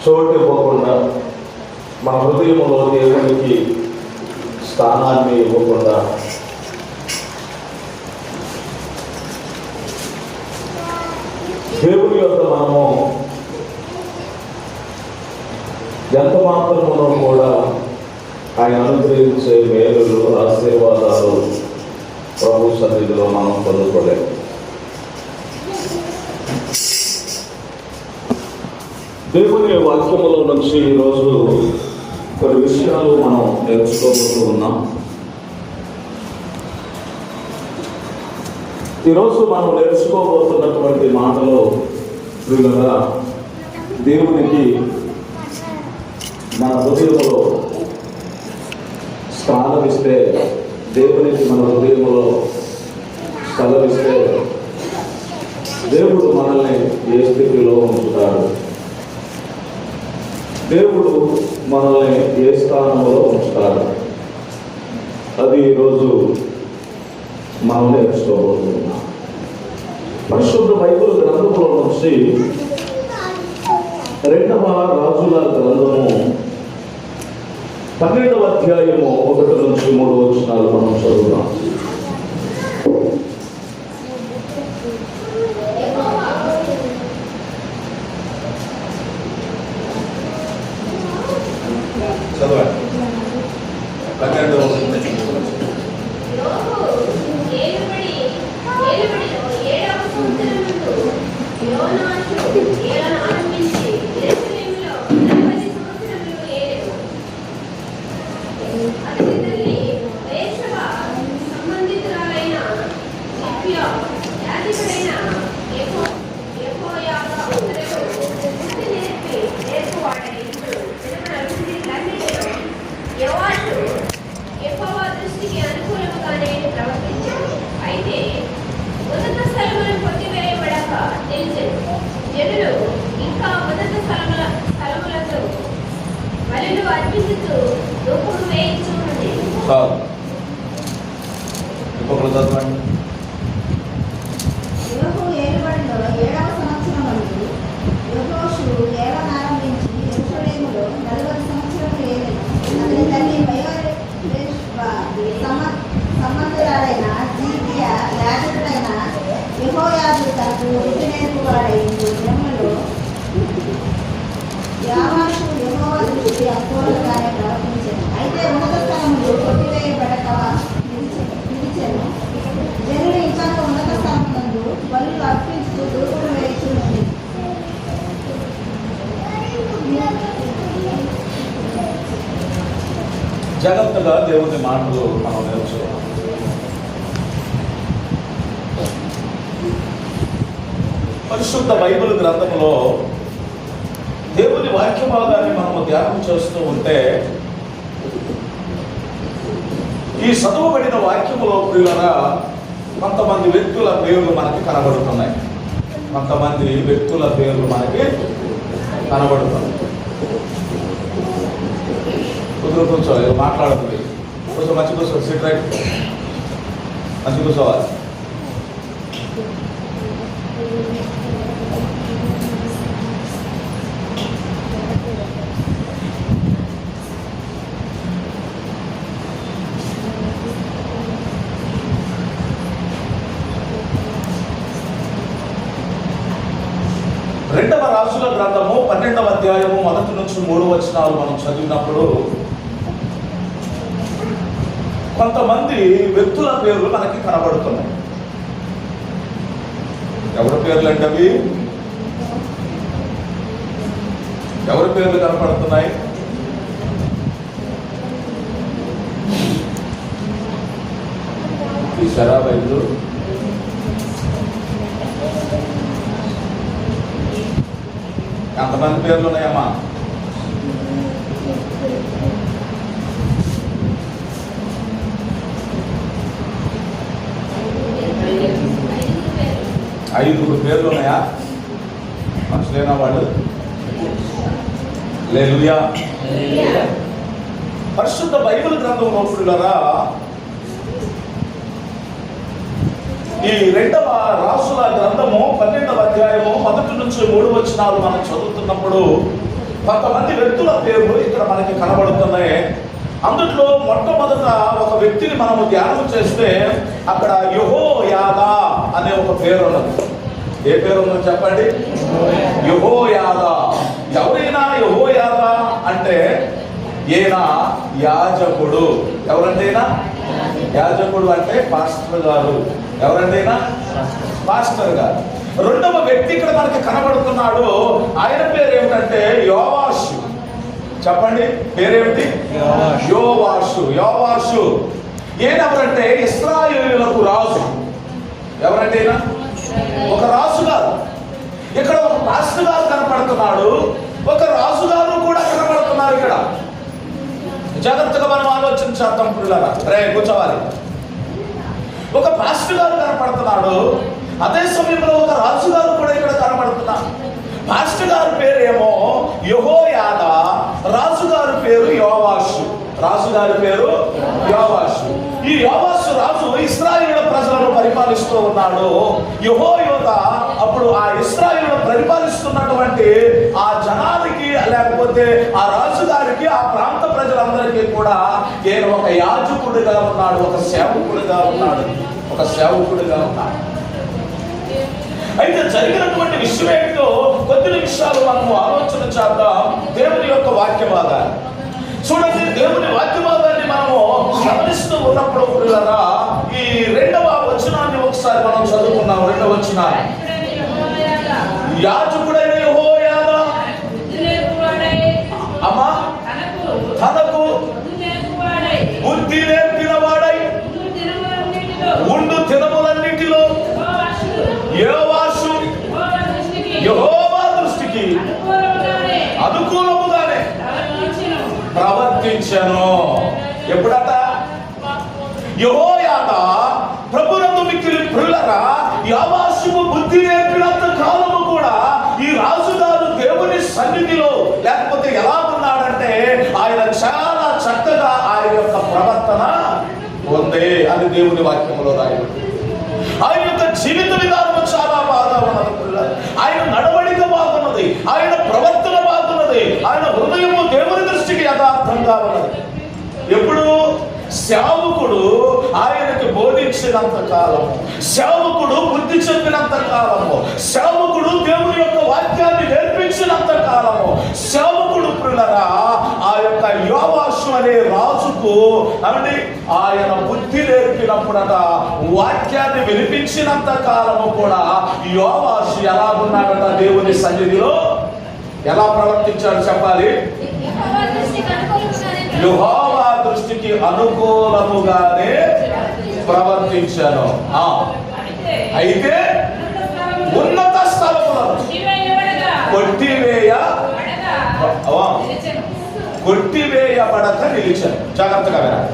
చోటు ఇవ్వకుండా, మన హృదయంలో దేవునికి స్థానాన్ని ఇవ్వకుండా దేవుని యొక్క మనము ఎంత మాత్రమునో కూడా ఆయన అనుగ్రహించే మేలులు, ఆశీర్వాదాలు ప్రభు సన్నిధిలో మనం పొందుకోలేము. దేవుని వాక్యములో నుంచి ఈరోజు కొన్ని విషయాలు మనం నేర్చుకోబోతూ ఉన్నాం. ఈరోజు మనం నేర్చుకోబోతున్నటువంటి మాటలో ప్రియులారా, దేవునికి మన హృదయంలో స్థానం ఇస్తే, దేవునికి మన హృదయంలో స్థలం ఇస్తే దేవుడు మనల్ని ఏ స్థితిలో ఉంచుతాడు, దేవుడు మనల్ని ఏ స్థానంలో ఉంచుతాడు, అది ఈరోజు మనం నేర్చుకోబోతున్నాం. పరిశుద్ధ బైబిల్ గ్రంథంలో నుంచి 2వ రాజుల గ్రంథము 12వ అధ్యాయము 1 నుంచి 3 వచనాలు మనం చదువుతాం. జాగ్రత్తగా దేవుని మాటలు మనం నేర్చుకోవాలి. పరిశుద్ధ బైబిల్ గ్రంథంలో దేవుని వాక్య భాగాన్ని మనము ధ్యానం చేస్తూ ఉంటే, ఈ చదువుబడిన వాక్యములో ప్రియులారా కొంతమంది వ్యక్తుల పేర్లు మనకి కనబడుతున్నాయి. కొంతమంది వ్యక్తుల పేర్లు మనకి కనబడుతున్నాయి. కుదురు కూర్చోవాలి, మాట్లాడుతుంది. కొంచెం మంచి కూర్చోవాలి, సిట్ రైట్, మంచి కూర్చోవాలి. రెండవ రాజుల గ్రంథము 12వ అధ్యాయము 1 నుంచి 3 వచనాలు మనం చదివినప్పుడు కొంతమంది వ్యక్తుల పేర్లు మనకి కనబడుతున్నాయి. ఎవరి పేర్లు అంటే అవి? ఎవరి పేర్లు కనపడుతున్నాయి? ఈ శరాబైలు, ఎంతమంది పేర్లు ఉన్నాయమ్మా? ఐదుగురు పేర్లు ఉన్నాయా? మనుషులైన వాళ్ళు? హల్లెలూయా. పరిశుద్ధ బైబిల్ గ్రంథంలో ప్రియులారా, ఈ 2వ రాజుల గ్రంథము 12వ అధ్యాయము 1 నుంచి 3 వచనాలు మనం చదువుతున్నప్పుడు కొంతమంది వ్యక్తుల పేర్లు ఇక్కడ మనకి కనబడుతున్నాయి. అందులో మొట్టమొదట ఒక వ్యక్తిని మనము ధ్యానం చేస్తే అక్కడ యెహోయాదా అనే ఒక పేరు ఉన్నది. ఏ పేరు ఉన్నది చెప్పండి? యెహోయాదా. ఎవరైనా యెహోయాదా అంటే ఈయన యాజకుడు. ఎవరంటేనా యాజకుడు అంటే పాస్టర్ గారు. ఎవరంటేనా పాస్టర్ గారు. రెండవ వ్యక్తి ఇక్కడ మనకి కనబడుతున్నాడు. ఆయన పేరు ఏమిటంటే యోవాషు. చెప్పండి పేరేమిటి? యోవాషు. యోవాషు ఈయనెవరంటే ఇశ్రాయేలులకు రాజు. ఎవరంటే ఒక రాజు గారు. ఇక్కడ ఒక పాస్టర్ గారు కనపడుతున్నాడు, ఒక రాజు గారు కూడా కనపడుతున్నారు. ఇక్కడ జాగ్రత్తగా మనం ఆలోచన చేద్దాం పిల్లరా. రే కూర్చోవాలి. ఒక పాస్టర్ గారు కనపడుతున్నాడు, అదే సమయంలో ఒక రాజు గారు కూడా ఇక్కడ కనపడుతున్నారు. పాస్టర్ గారి పేరు ఏమో యెహోయాదా, రాజు గారి పేరు యోవాషు. రాజు గారి పేరు యోవాషు. ఈ యోవాషు రాజు ఇశ్రాయేలు ప్రజలను పరిపాలిస్తూ ఉన్నాడు. యెహోయాదా అప్పుడు ఆ ఇశ్రాయేలు పరిపాలిస్తున్నటువంటి ఆ జనానికి, లేకపోతే ఆ రాజు గారికి, ఆ ప్రాంత ప్రజలందరికీ కూడా ఈయన ఒక యాజకుడిగా ఉన్నాడు, ఒక సేవకుడిగా ఉన్నాడు, ఒక సేవకుడిగా ఉన్నాడు. అయితే జరిగినటువంటి విషయం ఏమిటో కొద్ది నిమిషాలు మనము ఆలోచన చేద్దాం. దేవుని యొక్క వాక్యవాదాన్ని చూడండి. దేవుని వాక్యవాదాన్ని మనము గమనిస్తూ ఉన్నప్పుడు పిల్లరా, ఈ రెండవ వచనాన్ని ఒకసారి మనం చదువుకున్నాం. రెండవ వచనాన్ని, యాజకుడైన యెహోయాదా అమ్మా తనకు బుద్ధి నేర్పిన వాడై ఉండు దినములన్నిటిలో యోవాషు యెహోవా దృష్టికి అనుకూలముగానే ప్రవర్తించెను. ఎప్పుడట? యెహోయాదా ప్రభునందు మిక్కిలి ప్రియులారా, యోవాషుకు బుద్ధి నేర్పినంత కాలము కూడా ఈ రాజుగారు దేవుని సన్నిధిలో లేకపోతే ఎలా ఉన్నాడంటే ఆయన చాలా చక్కగా ఆయన యొక్క ప్రవర్తన ఉంది అని దేవుని వాక్యంలో రాయబడింది. ఆయన యొక్క జీవిత విధానం చాలా బాగా ఉన్నది. ఆయన నడవడిక బాగున్నది, ఆయన ప్రవర్తన బాగున్నది, ఆయన హృదయము దేవుని దృష్టికి యథార్థంగా ఉన్నది. ఎప్పుడు సేవకుడు ఆయనకి బోధించినంత కాలము, సేవకుడు బుద్ధి చెప్పినంత కాలము, సేవకుడు దేవుని యొక్క వాక్యాన్ని నేర్పించినంత కాలము, సేవకుడు ప్రియులరా ఆ యొక్క యోవాషు అనే రాజుకు అంటే ఆయన బుద్ధి నేర్పినప్పుడట, వాక్యాన్ని వినిపించినంత కాలము కూడా యోవాషు ఎలా ఉన్నాడట? దేవుని సన్నిధిలో ఎలా ప్రవర్తించాడు చెప్పాలి? యెహోవా దృష్టికి అనుకూలముగానే ప్రవర్తించాను. అయితే ఉన్నత స్థలములను కొట్టివేయబడక నిలిచాను. జాగ్రత్తగా వినాలి.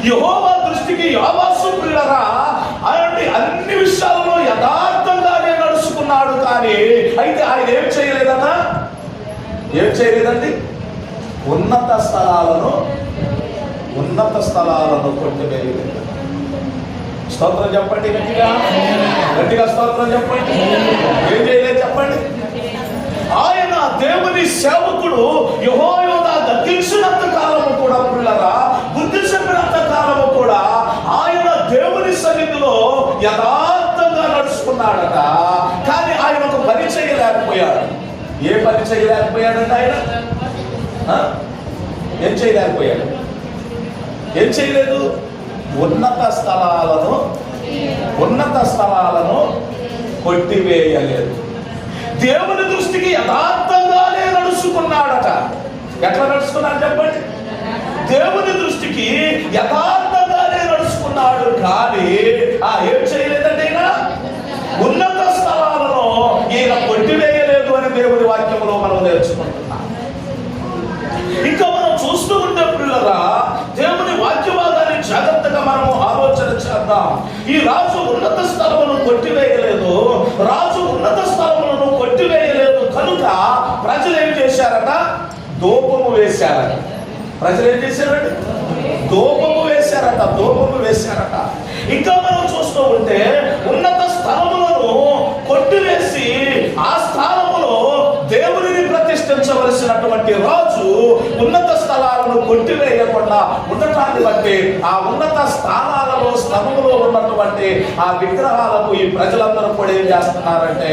యెహోవా దృష్టికి యోవాషు ప్రియులారా అన్ని విషయాలలో యథార్థంగానే నడుచుకున్నాడు. కానీ అయితే ఆయన ఏం చేయలేదన్నా? ఏం చేయలేదండి? ఉన్నత స్థలాలను కొట్టివేయలేదు. స్తోత్రం చెప్పండి గట్టిగా, గట్టిగా స్తోత్రం చెప్పండి. ఏం చేయలేదు చెప్పండి? ఆయన దేవుని సేవకుడు యెహోయాదా గద్దించినంత కాలము కూడా పిల్లరా, బుద్ధి చెప్పినంత కాలము కూడా ఆయన దేవుని సన్నిధిలో యథార్థంగా నడుచుకున్నాడట. కానీ ఆయన ఒక పని చేయలేకపోయాడు. ఏ పని చేయలేకపోయాడంటే ఆయన ఏం చేయలేకపోయాడు? ఏం చేయలేదు? ఉన్నత స్థలాలను కొట్టివేయలేదు. దేవుని దృష్టికి యథార్థంగానే నడుచుకున్నాడట. ఎట్లా నడుచుకున్నాడు చెప్పండి? దేవుని దృష్టికి యథార్థంగానే నడుచుకున్నాడు. కానీ ఏం చేయలేదంటే ఈయన ఉన్నత స్థలాలను ఈయన కొట్టివేయలేదు అని దేవుని వాక్యంలో మనం నేర్చుకుంటున్నాం. ఇంకా మనం చూస్తూ ఉంటే పిల్లరా, దేవుని వాక్యవాదాన్ని జాగ్రత్తగా మనము ఆలోచన చేద్దాం. ఈ రాజు ఉన్నత స్థలమును కొట్టివేయలేదు, రాజు ఉన్నత స్థలములను కొట్టివేయలేదు కనుక ప్రజలు ఏం చేశారట? ధూపము వేశారట. ప్రజలు ఏం చేశారట? ధూపము వేశారట. ఇంకా మనం చూస్తూ ఉంటే ఉన్నత స్థలములను కొట్టివేసి ఆ స్థానములో దేవునిని ప్రతిష్ఠ కొట్టివేయకుండా ఉండటాన్ని బట్టి ఆ ఉన్నత స్థానాలలో స్థలములో ఉన్నటువంటి ఆ విగ్రహాలకు ఈ ప్రజలందరూ కూడా ఏం చేస్తున్నారంటే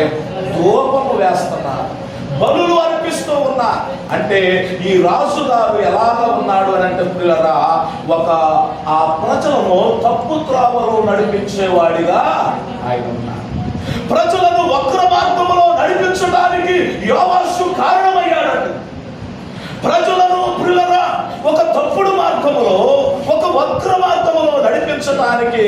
ధూపము వేస్తున్నారు, బలులు అర్పిస్తూ ఉన్నారు. అంటే ఈ రాజుగారు ఎలాగ ఉన్నాడు అని అంటే పిల్లరా, ఒక ఆ ప్రజలను తప్పు త్రోవలో నడిపించేవాడిగా ఆయన ఉన్నాడు. ప్రజలను వక్ర మార్గంలో నడిపించడానికి యోవాషు కారణమయ్యాడండి. ప్రజలను పిల్లరా ఒక తప్పుడు మార్గములో, ఒక వక్ర మార్గములో నడిపించడానికి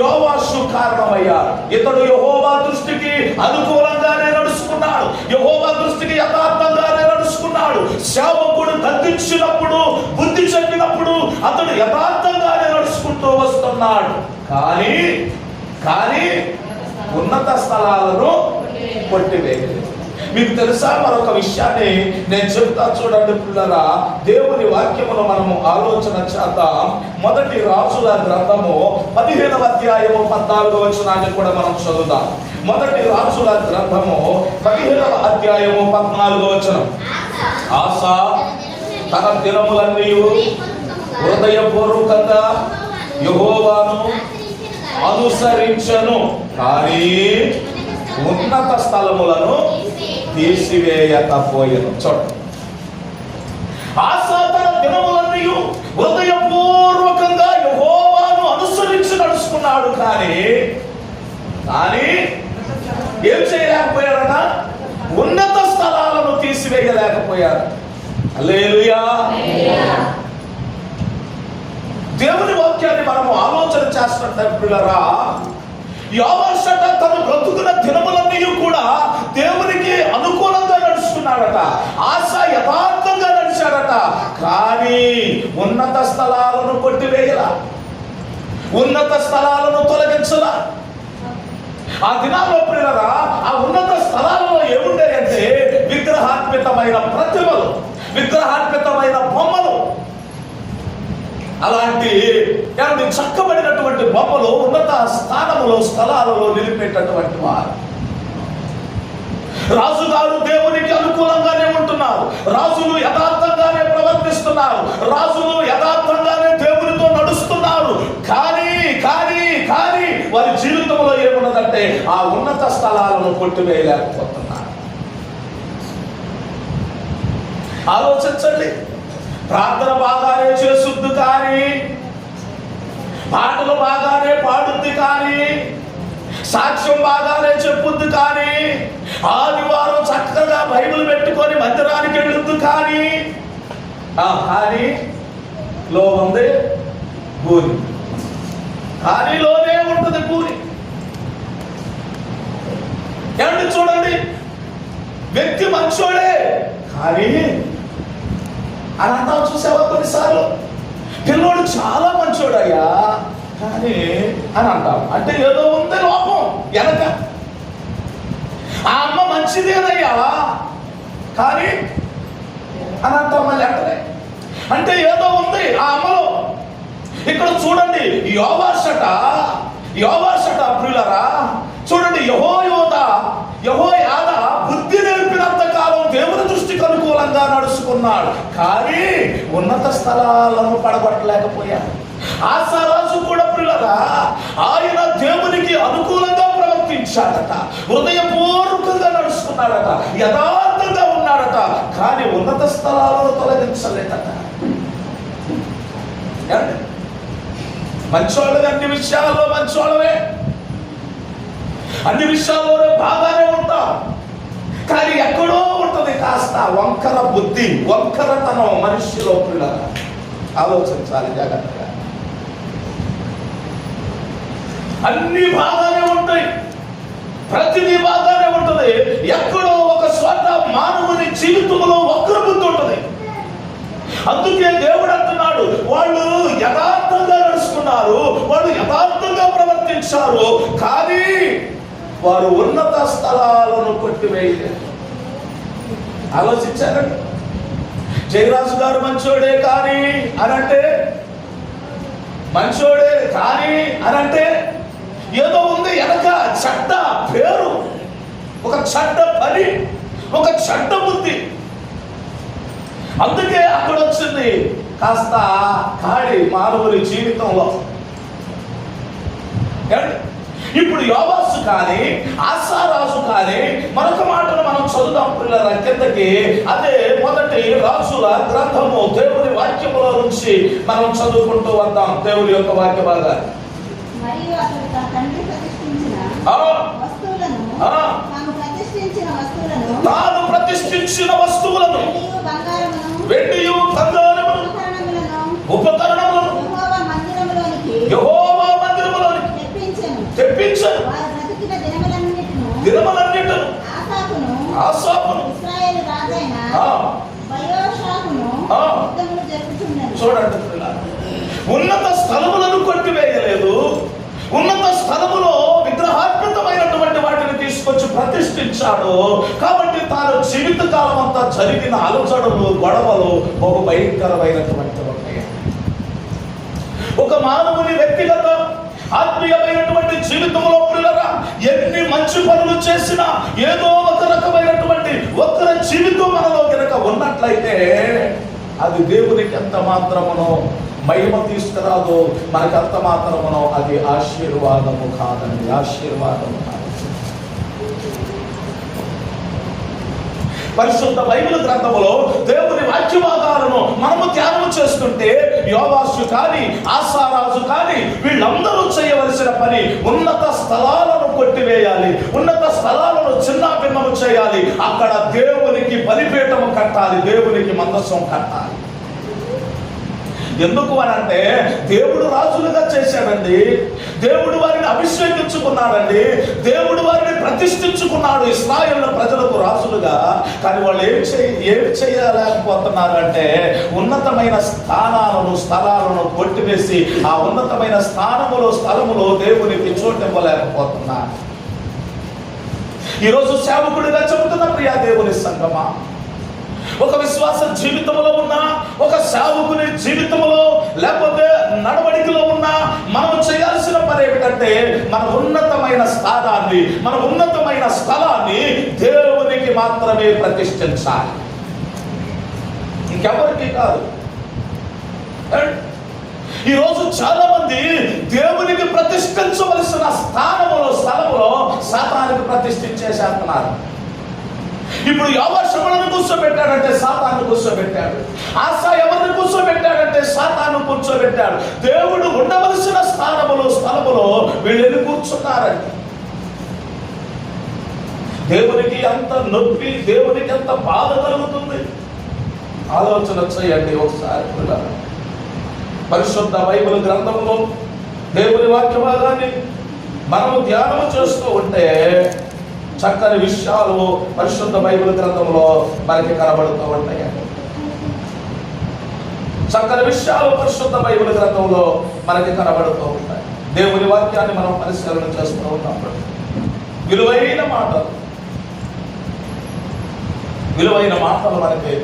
యోవాషు కారణమయ్యాడు. ఇతడు యెహోవా దృష్టికి అనుకూలంగానే నడుచుకున్నాడు, యెహోవా దృష్టికి యథార్థంగానే నడుచుకున్నాడు. సేవకుడు గద్దించినప్పుడు, బుద్ధి చెప్పినప్పుడు అతడు యథార్థంగానే నడుచుకుంటూ వస్తున్నాడు. కానీ ఉన్నత స్థలాలను కొట్టివేయలేదు. మీకు తెలుసా, మరొక విషయాన్ని నేను చెప్తా చూడండి పిల్లరా. దేవుని వాక్యమును మనము ఆలోచన చేద్దాం. మొదటి రాజుల గ్రంథము 15వ అధ్యాయము 14వ వచనాన్ని కూడా మనం చదువుదాం. మొదటి రాజుల గ్రంథము 15వ అధ్యాయము 14వ వచనం. ఆసా తన దినములన్నీ హృదయపూర్వకంగా యెహోవాను అనుసరించను, కానీ ఉన్నత స్థలములను తీసివేయకపోయెను. చూడండి, ఆసా తన దినములన్నీ హృదయపూర్వకంగా యెహోవాను అనుసరించి నడుచుకున్నాడు, కానీ ఏం చేయలేకపోయాడట? ఉన్నత స్థలాలను తీసివేయలేకపోయాడు. హల్లెలూయా. దేవుని వాక్యాన్ని మనము ఆలోచన చేస్తున్నట్లుగా యోవాషట తన బ్రతుకున్న దినములన్నీ కూడా దేవునికి అనుకూలంగా నడుచుకున్నాడట. ఆశ యథార్థంగా నడిచాడట, కానీ ఉన్నత స్థలాలను కొట్టివేయలా, ఉన్నత స్థలాలను తొలగించలా. ఆ దినాల్లో ప్రియులరా, ఆ ఉన్నత స్థలాలలో ఏముంటాయంటే విగ్రహార్పితమైన ప్రతిమలు, విగ్రహార్పితమైన బొమ్మలు. అలాంటి చక్కబడినటువంటి బొమ్మలు ఉన్నత స్థానములో, స్థలాలలో నిలిపేటటువంటి వారు. రాజుగారు దేవునికి అనుకూలంగానే ఉంటున్నారు, రాజులు యథార్థంగానే ప్రవర్తిస్తున్నారు, రాజులు యథార్థంగానే దేవునితో నడుస్తున్నారు. కానీ వారి జీవితంలో ఏమున్నదంటే ఆ ఉన్నత స్థలాలను కొట్టివేయలేకపోతున్నారు. ఆలోచించండి. ప్రార్థన బాగానే చేసుద్దు, కానీ పాటలు బాగానే పాడుద్ది, కానీ సాక్ష్యం బాగానే చెప్పుద్ది, కానీ ఆదివారం చక్కగా బైబిల్ పెట్టుకొని మందిరానికి వెళ్ళొద్దు, కానీ లో ఉంది భూమి, లోనే ఉంటుంది భూమి. ఏమండి చూడండి, వ్యక్తి మంచోడే కానీ అని అంటాం. చూసావా కొన్నిసార్లు, పిల్లోడు చాలా మంచోడయ్యా కానీ అని అంటాం. అంటే ఏదో ఉంది లోపం వెనక. ఆ అమ్మ మంచిదేనయ్యా కానీ అని అంటాం మళ్ళీ వెంటనే. అంటే ఏదో ఉంది ఆ అమ్మలో. ఇక్కడ చూడండి, యోవాషట ప్రియులరా, చూడండి, యెహోయాదా బుద్ధి నేర్పినంత కాలం దేవుని దృష్టికి అనుకూలంగా నడుచుకున్నాడు, కానీ ఉన్నత స్థలాలను పడగొట్టలేకపోయాడు. ఆసారాజు కూడా ప్రియులరా, ఆయన దేవునికి అనుకూలంగా ప్రవర్తించాడట, హృదయపూర్వకంగా నడుచుకున్నాడట, యథార్థంగా ఉన్నాడట, కానీ ఉన్నత స్థలాలను తొలగించలేదట. మంచోళ్ళని అన్ని విషయాల్లో మంచోళ్ళమే, అన్ని విషయాల్లోనే బాగానే ఉంటాం, కానీ ఎక్కడో ఉంటుంది కాస్త వంకర బుద్ధి, వంకరతనం మనిషిలో. పిల్లలు ఆలోచించాలి జాగ్రత్తగా. అన్ని బాగానే ఉంటాయి, ప్రతిదీ బాగానే ఉంటుంది, ఎక్కడో ఒక చోట మానవుని జీవితంలో వక్ర బుద్ధి ఉంటుంది. అందుకే దేవుడు అంటున్నాడు, వాళ్ళు యథార్థంగా నడుచుకున్నారు, వాళ్ళు యథార్థంగా ప్రవర్తించారు, కానీ వారు ఉన్నత స్థలాలను కొట్టివేయలేదు. ఆలోచించారండి. జయరాజు గారు మంచోడే కానీ అనంటే, మంచోడే కానీ అనంటే ఏదో ఉంది వెనక, చెడ్డ పేరు, ఒక చెడ్డ పని, ఒక చెడ్డ బుద్ధి. అందుకే అక్కడ వచ్చింది, కాస్త కాడి మానవుని జీవితంలో. ఇప్పుడు యోవాసు కానీ ఆసారాజు కానీ మరొక మాటను మనం చదువుదాం పిల్లల కిందకి. అదే మొదటి రాజుల గ్రంథము దేవుని వాక్యములో నుంచి మనం చదువుకుంటూ వద్దాం దేవుని యొక్క వాక్య భాగాన్ని. మరియు అతడు తన తండ్రి ప్రతిష్ఠించిన వస్తువులను, తాను ప్రతిష్ఠించిన వస్తువులను, వెండియు బంగారమును, ఉపకరణములను యెహోవా మందిరములోనికి తెప్పించెను. దినములన్నిటిను ఆసాపును ఇశ్రాయేలు రాజైన యెహోషాపును యుద్ధములు జరుపుచుండెను. చూడండి, ఉన్నత స్థలములను కొట్టివేయలేదు. ఉన్నత స్థలములో విగ్రహాత్మకమైనటువంటి వాటిని తీసుకొచ్చి ప్రతిష్ఠించాడు. కాబట్టి తాను జీవిత కాలం అంతా జరిగిన అలచడులు, గొడవలు ఒక భయంకరమైనటువంటి ఉన్నాయి. ఒక మానవుని వ్యక్తిగత ఆత్మీయమైనటువంటి జీవితంలో పిల్లగా ఎన్ని మంచి పనులు చేసినా ఏదో ఒక రకమైనటువంటి ఒక్కరి జీవితం మనలో కనుక ఉన్నట్లయితే అది దేవునికి ఎంత మాత్రమునో మహిమ తీసుకురాదు, మనకు అంత మాత్రమునో అది ఆశీర్వాదము కాదండి, ఆశీర్వాదము కాదు. పరిశుద్ధ బైబిల్ గ్రంథములో దేవుని వాక్యభాగాలను మనము ధ్యానం చేస్తుంటే యోవాషు కానీ ఆసారాజు కానీ వీళ్ళందరూ చేయవలసిన పని ఉన్నత స్థలాలను కొట్టివేయాలి, ఉన్నత స్థలాలను చిన్నాభిన్నము చేయాలి, అక్కడ దేవునికి బలిపీఠము కట్టాలి, దేవునికి మందసం కట్టాలి. ఎందుకు అని అంటే దేవుడు రాజులుగా చేశాడండి, దేవుడు వారిని అభిషేకించుకున్నాడండి, దేవుడు వారిని ప్రతిష్ఠించుకున్నాడు ఇశ్రాయేలు ప్రజలకు రాజులుగా. కానీ వాళ్ళు ఏమి చేయలేకపోతున్నారు అంటే ఉన్నతమైన స్థలాలను కొట్టివేసి ఆ ఉన్నతమైన స్థలములో దేవునికి చోటివ్వలేకపోతున్నారు. ఈరోజు సేవకుడిగా చెబుతున్న ప్రియా దేవుని సంగమా, ఒక విశ్వాస జీవితంలో ఉన్న ఒక సేవకుని జీవితంలో లేకపోతే నడవడికలో ఉన్న మనం చేయాల్సిన పని ఏమిటంటే మన ఉన్నతమైన స్థలాన్ని దేవునికి మాత్రమే ప్రతిష్ఠించాలి, ఇంకెవరికి కాదు. ఈరోజు చాలా మంది దేవునికి ప్రతిష్ఠించవలసిన స్థలములో సాతానికి ప్రతిష్ఠించేసేస్తున్నారు. ఇప్పుడు యోవాషును కూర్చోబెట్టాడంటే సాతాను కూర్చోబెట్టాడు, ఆసా ఎవరిని కూర్చోబెట్టాడంటే సాతాను కూర్చోబెట్టాడు. దేవుడు ఉండవలసిన స్థలములో వీళ్ళని కూర్చున్నారండి. దేవునికి ఎంత నొప్పి, దేవునికి ఎంత బాధ కలుగుతుంది ఆలోచన చేయండి ఒకసారి. పరిశుద్ధ బైబిల్ గ్రంథంలో దేవుని వాక్య భాగాన్ని మనము ధ్యానం చేస్తూ ఉంటే చక్కని విషయాలు పరిశుద్ధ బైబిల్ గ్రంథంలో మనకి కనబడుతూ ఉంటాయి. చక్కని విషయాలు పరిశుద్ధ బైబిల్ గ్రంథంలో మనకి కనబడుతూ ఉంటాయి. దేవుని వాక్యాన్ని మనం పరిశీలన చేస్తూ ఉన్నప్పుడు విలువైన మాటలు మనకి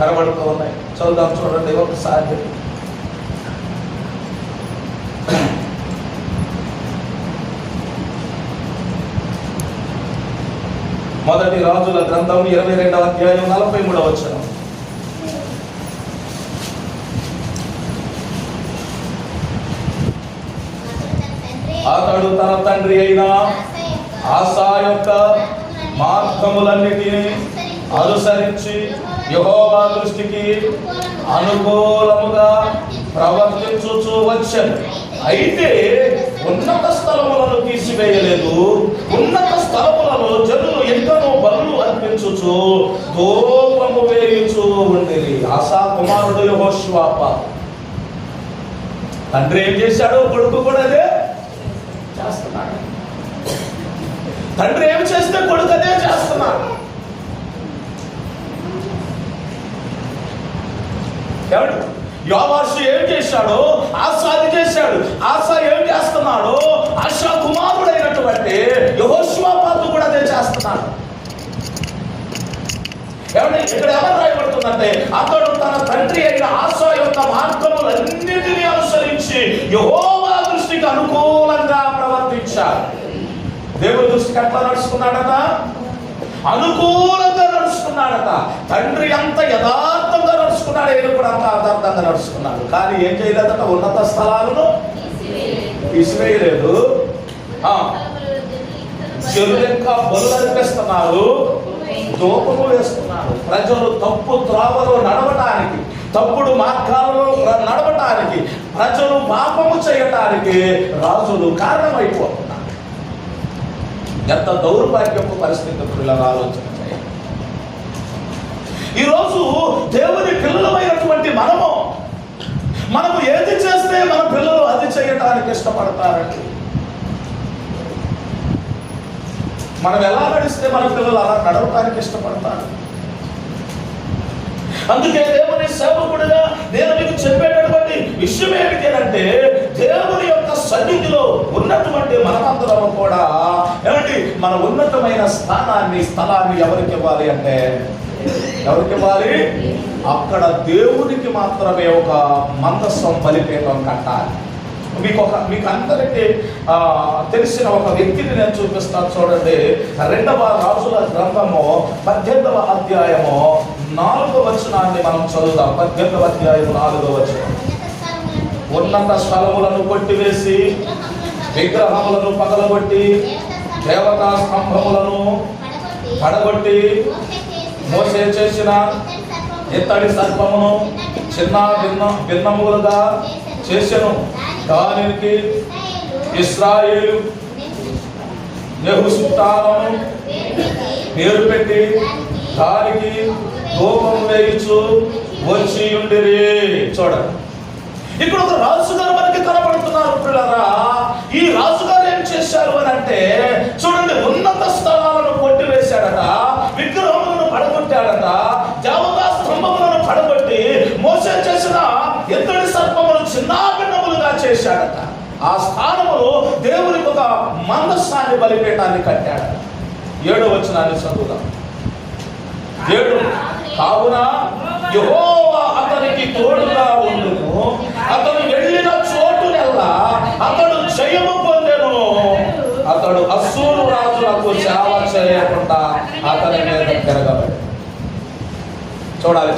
కనబడుతూ ఉన్నాయి. చదువుదాం, చూడండి ఒకసారి. మొదటి రాజుల గ్రంథం 22వ అధ్యాయం 43వ వచనం. అతడు తన తండ్రి అయిన ఆసా యొక్క మార్గములన్నిటినీ అనుసరించి యెహోవా దృష్టికి అనుకూలముగా ప్రవర్తించుచూ వచ్చాను. అయితే ఉన్నత స్థలములను తీసివేయలేదు, ఉన్నత స్థలములలో జనులు ఎంతనో బలులు అర్పించుచు ధూపము వేయుచూ ఉండేది. ఆసా కుమారుడు యెహోషువ. తండ్రి ఏం చేశాడో కొడుకు కూడా అదే చేస్తున్నాడు. తండ్రి ఏమి చేస్తే కొడుకు అదే చేస్తున్నాడు. ఎవడు యోవాషు ఏం చేశాడో ఆసా అది చేశాడు. ఆసా ఏం చేస్తున్నాడు, ఆశా కుమారుడైనటువంటి యెహోషువ కూడా అదే చేస్తున్నాడు. ఇక్కడ ఎవరు రాయబడుతుందంటే అతడు తన తండ్రి అయిన ఆసా యొక్క మార్గములన్నిటినీ అనుసరించి యెహోవా దృష్టికి అనుకూలంగా ప్రవర్తించాడు. దేవుని దృష్టికి ఎట్లా నడుచుకున్నాడట? అనుకూలంగా నడుచుకున్నాడట. తండ్రి అంత యథార్థంగా నడుచుకున్నాడు, ఆయన కూడా అంత యథార్థంగా నడుచుకున్నాడు. కానీ ఏం చేయలేదట, ఉన్నత స్థలాలను తీసివేయలేదు. చెరులెక్క బలు అనిపిస్తున్నారు, దూపము వేస్తున్నారు. ప్రజలు తప్పు త్రోవలో నడవటానికి, తప్పుడు మార్గాలలో నడవటానికి, ప్రజలు పాపము చేయటానికి రాజులు కారణమైపోతున్నారు. ఎంత దౌర్భాగ్యపు పరిస్థితి పిల్లలు ఆలోచన చేయాలి. ఈరోజు దేవుని పిల్లలమైనటువంటి మనము ఏది చేస్తే మన పిల్లలు అది చేయటానికి ఇష్టపడతారండి. మనం ఎలా నడిస్తే మన పిల్లలు అలా నడవటానికి ఇష్టపడతారు. అందుకే దేవుని సేవకుడిగా నేను మీకు చెప్పేటటువంటి విషయం ఏమిటి అంటే, దేవుని యొక్క సన్నిధిలో ఉన్నటువంటి మనమందరం కూడా ఏమండి, మన ఉన్నతమైన స్థలాన్ని ఎవరికి ఇవ్వాలి అంటే, ఎవరికి ఇవ్వాలి? అక్కడ దేవునికి మాత్రమే ఒక మందస్సం బలిపీఠం కట్టాలి. మీకు అందరికీ తెలిసిన ఒక వ్యక్తిని నేను చూపిస్తాను, చూడండి. 2వ రాజుల గ్రంథము 18వ అధ్యాయము 4వ వచనాన్ని మనం చదువుదాం. 18వ అధ్యాయం 4వ వచనం. ఉన్నత స్థలములను కొట్టివేసి విగ్రహములను పగలగొట్టి దేవతా స్తంభములను పడగొట్టి మోసే చేసిన ఇత్తడి సర్పమును చిన్న భిన్నములుగా చేసెను. దానికి ఇశ్రాయేలు నెహుష్టాను పేరు పెట్టి దానికి ధూపం వేయించు వచ్చి ఉండిరి. చూడండి, ఇక్కడ ఒక రాజుగారు మనకి కనబడుతున్నారు పిల్లరా. ఈ రాజుగారు ఏం చేశారు అని అంటే, చూడండి, ఉన్నత స్థలాలను కొట్టివేశాడట, విగ్రహములను పడగొట్టాడట, దేవతా స్తంభములను పడగొట్టి మోసే చేసిన ఇత్తడి సర్పములు చిన్నాభిన్నములుగా చేశాడట. ఆ స్థానములో దేవునికి ఒక మందస్సాన్ని బలిపీఠాన్ని కట్టాడు. 7వ వచనాన్ని చదువుదాం. 7 కావున యెహోవా అతనికి తోడుగా ఉండును, అతను వెళ్ళిన చోటునెల్లా అతడు జయము పొందెను. అతడు అశ్షూరు రాజులకు సేవ చేయకుండా అతని మీద తిరగబడి. చూడాలి,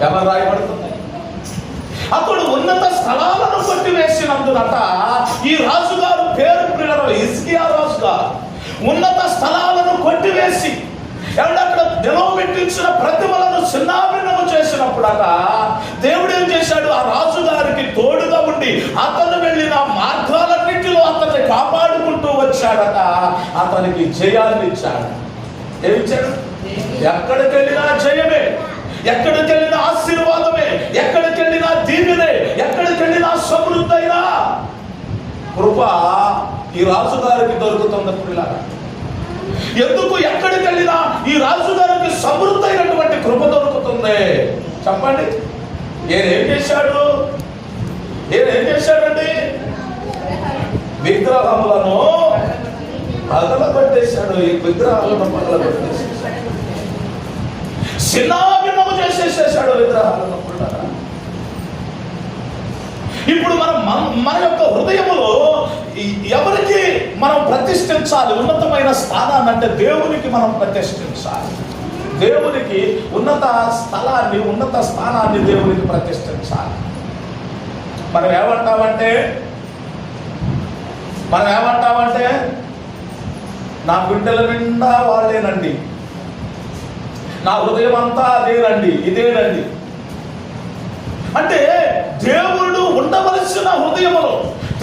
ఎవరు రాయబడుతుంది? అతడు ఉన్నత స్థలాలను కొట్టివేసినందునట. ఈ రాజుగారు పేరు పిల్లలు హిజ్కియా రాజుగారు ఉన్నత స్థలాలను కొట్టివేసి అక్కడ నిలవబెట్టించిన ప్రతిమలను చిన్నాభిన్నము చేసినప్పుడట, దేవుడు ఏం చేశాడు? ఆ రాజుగారికి తోడుగా ఉండి అతను వెళ్ళిన మార్గాలన్నింటిలో అతన్ని కాపాడుకుంటూ వచ్చాడట. అతనికి జయాన్ని ఇచ్చాడు. ఏమిచ్చాడు? ఎక్కడికి వెళ్ళినా జయమే, ఎక్కడికి వెళ్ళినా ఆశీర్వాదమే, ఎక్కడికి వెళ్ళినా దీవెనే, ఎక్కడికి వెళ్ళినా సమృద్ధైనా కృప ఈ రాజుగారికి దొరుకుతుంది పిల్లలు. ఎందుకు ఎక్కడికి వెళ్ళినా ఈ రాజుగారికి సమృద్ధైనటువంటి కృప దొరుకుతుంది? చెప్పండి. ఏం చేశాడండి? విగ్రహములను పగలగొట్టేశాడు. ఈ విగ్రహాలను పగలగొట్టేశాడు, చిన్నాభిన్నము చేసేసేసాడు విగ్రహాలను. ఇప్పుడు మన యొక్క హృదయములో ఎవరికి మనం ప్రతిష్ఠించాలి? ఉన్నతమైన స్థానాన్ని అంటే దేవునికి మనం ప్రతిష్ఠించాలి. దేవునికి ఉన్నత స్థలాన్ని, ఉన్నత స్థానాన్ని దేవునికి ప్రతిష్ఠించాలి. మనం ఏమంటామంటే నా బిడ్డల నిండా వాళ్ళేనండి, నా హృదయం అంతా అదేనండి, ఇదేనండి అంటే దేవుడు ఉండవలసిన హృదయములో,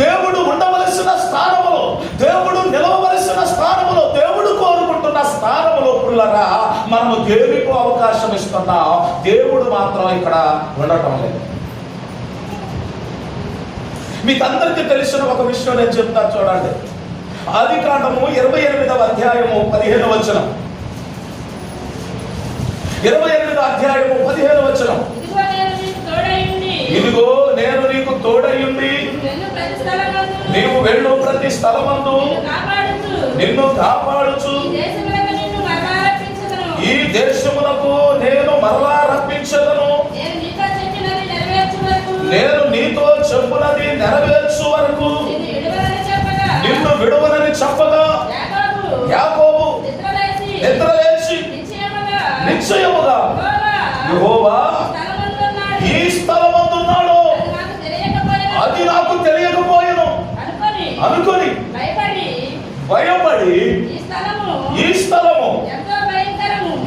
దేవుడు ఉండవలసిన స్థానములో, దేవుడు నిలవవలసిన స్థానములో, దేవుడు కోరుకుంటున్న స్థానములో పిల్లరా మనము దేవునికి అవకాశం ఇస్తున్నాం. దేవుడు మాత్రం ఇక్కడ ఉండటం లేదు. మీకు అందరికీ తెలిసిన ఒక విషయం నేను చెప్తాను, చూడండి. ఆదికాండము 28వ అధ్యాయము 15వ వచనం. 28వ అధ్యాయము 15వ వచనం. ఇదిగో నేను నీకు తోడయుండి నీవు వెళ్ళు ప్రతి స్థలమందు నిన్ను కాపాడుచు ఈ దేశమునకు నేను మరలా రప్పించదను, నేను నీతో చెప్పునది నెరవేర్చు వరకు నిన్ను విడువనని చెప్పగా యాకోబు భయపడి ఈ స్థలము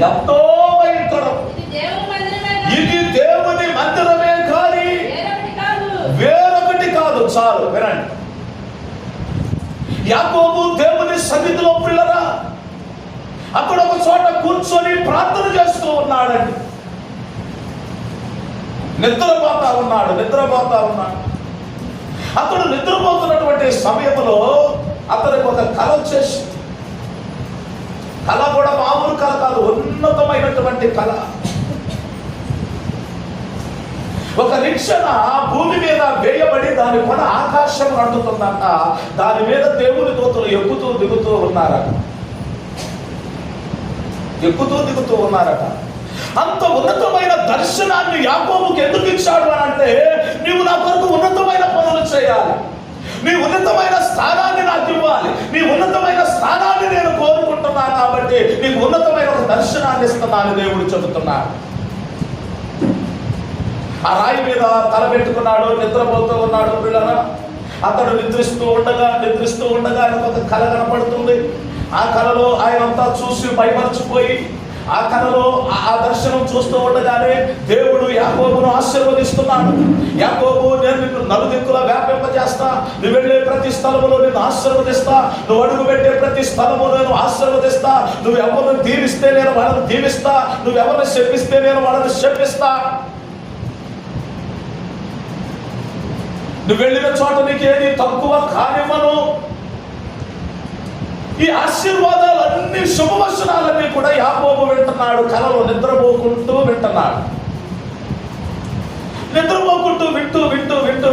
ఎంతో భయంకరం, ఇది దేవుని మందిరమే కానీ వేరొకటి కాదు. చాలు వినండి. యాకోబు దేవుని సన్నిధిలో పిల్లరా అక్కడ ఒక చోట కూర్చొని ప్రార్థన చేస్తూ ఉన్నాడండి. నిద్రపోతా ఉన్నాడు. అతడు నిద్రపోతున్నటువంటి సమయంలో అతనికి ఒక కల వచ్చేసి, కళ కూడా మామూలు కళ కాదు, ఉన్నతమైనటువంటి కళ. ఒక నిచ్చెన భూమి మీద వేయబడి దాని కొన ఆకాశం అంటుతుందంట. దాని మీద దేవుని దూతలు ఎక్కుతూ దిగుతూ ఉన్నారట. అంత ఉన్నతమైన దర్శనాన్ని యాకోబుకి ఎందుకు ఇచ్చాడు అని అంటే, నీవు నా కొరకు ఉన్నతమైన పనులు చేయాలి, నీ ఉన్నతమైన స్థానాన్ని నాకు ఇవ్వాలి, నీ ఉన్నతమైన స్థానాన్ని నేను కోరుకుంటున్నాను, కాబట్టి నీకు ఉన్నతమైన ఒక దర్శనాన్ని ఇస్తున్నాను దేవుడు చెబుతున్నాడు. ఆ రాయి మీద తల పెట్టుకున్నాడు, నిద్రపోతూ ఉన్నాడు పిల్లరా. అతడు నిద్రిస్తూ ఉండగా ఆయనకు ఒక కళ కనపడుతుంది. ఆ కళలో ఆయనంతా చూసి భయపరచిపోయి, ఆ కళలో ఆ దర్శనం చూస్తూ ఉండగానే దేవుడు యాకోబును ఆశీర్వదిస్తున్నాడు. యాకోబు, నేను నిన్ను నలుదిక్కులా వ్యాపింపజేస్తా, నువ్వు వెళ్ళే ప్రతి స్థలములో నిన్ను ఆశీర్వదిస్తా, నువ్వు అడుగు పెట్టే ప్రతి స్థలము నేను ఆశీర్వదిస్తా, నువ్వు ఎవరిని దీవిస్తే నేను వాళ్ళని దీవిస్తా, నువ్వు ఎవరిని శపిస్తే నేను వాళ్ళని శపిస్తా, నువ్వు వెళ్ళిన చోట నీకేది తక్కువ కానివ్వను. ఈ ఆశీర్వాదాలన్నీ, శుభవచనాలన్నీ కూడా యాకోబు వింటున్నాడు. కలలో నిద్రపోకుంటూ వింటున్నాడు.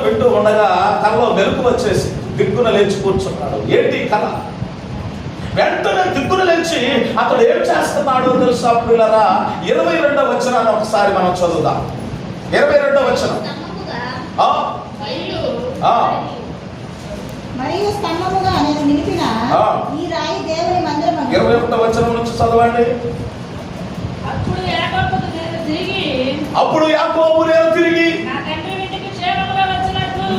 వింటూ ఉండగా కలలో మెలకు వచ్చేసి దిగ్గున లేచి కూర్చున్నాడు. ఏంటి కళ? వెంటనే దిగ్గున లేచి అతడు ఏం చేస్తున్నాడు తెలుసా పిల్లరా? 22వ వచనాన్ని ఒకసారి మనం చదువుదాం. 22వ వచనం. మరియు స్తంభముగా నేను నిలిపిన ఈ రాయి దేవుని మందిరము. 21వ వచనం నుంచి చదవండి. అప్పుడు యాకోబు నేను తిరిగి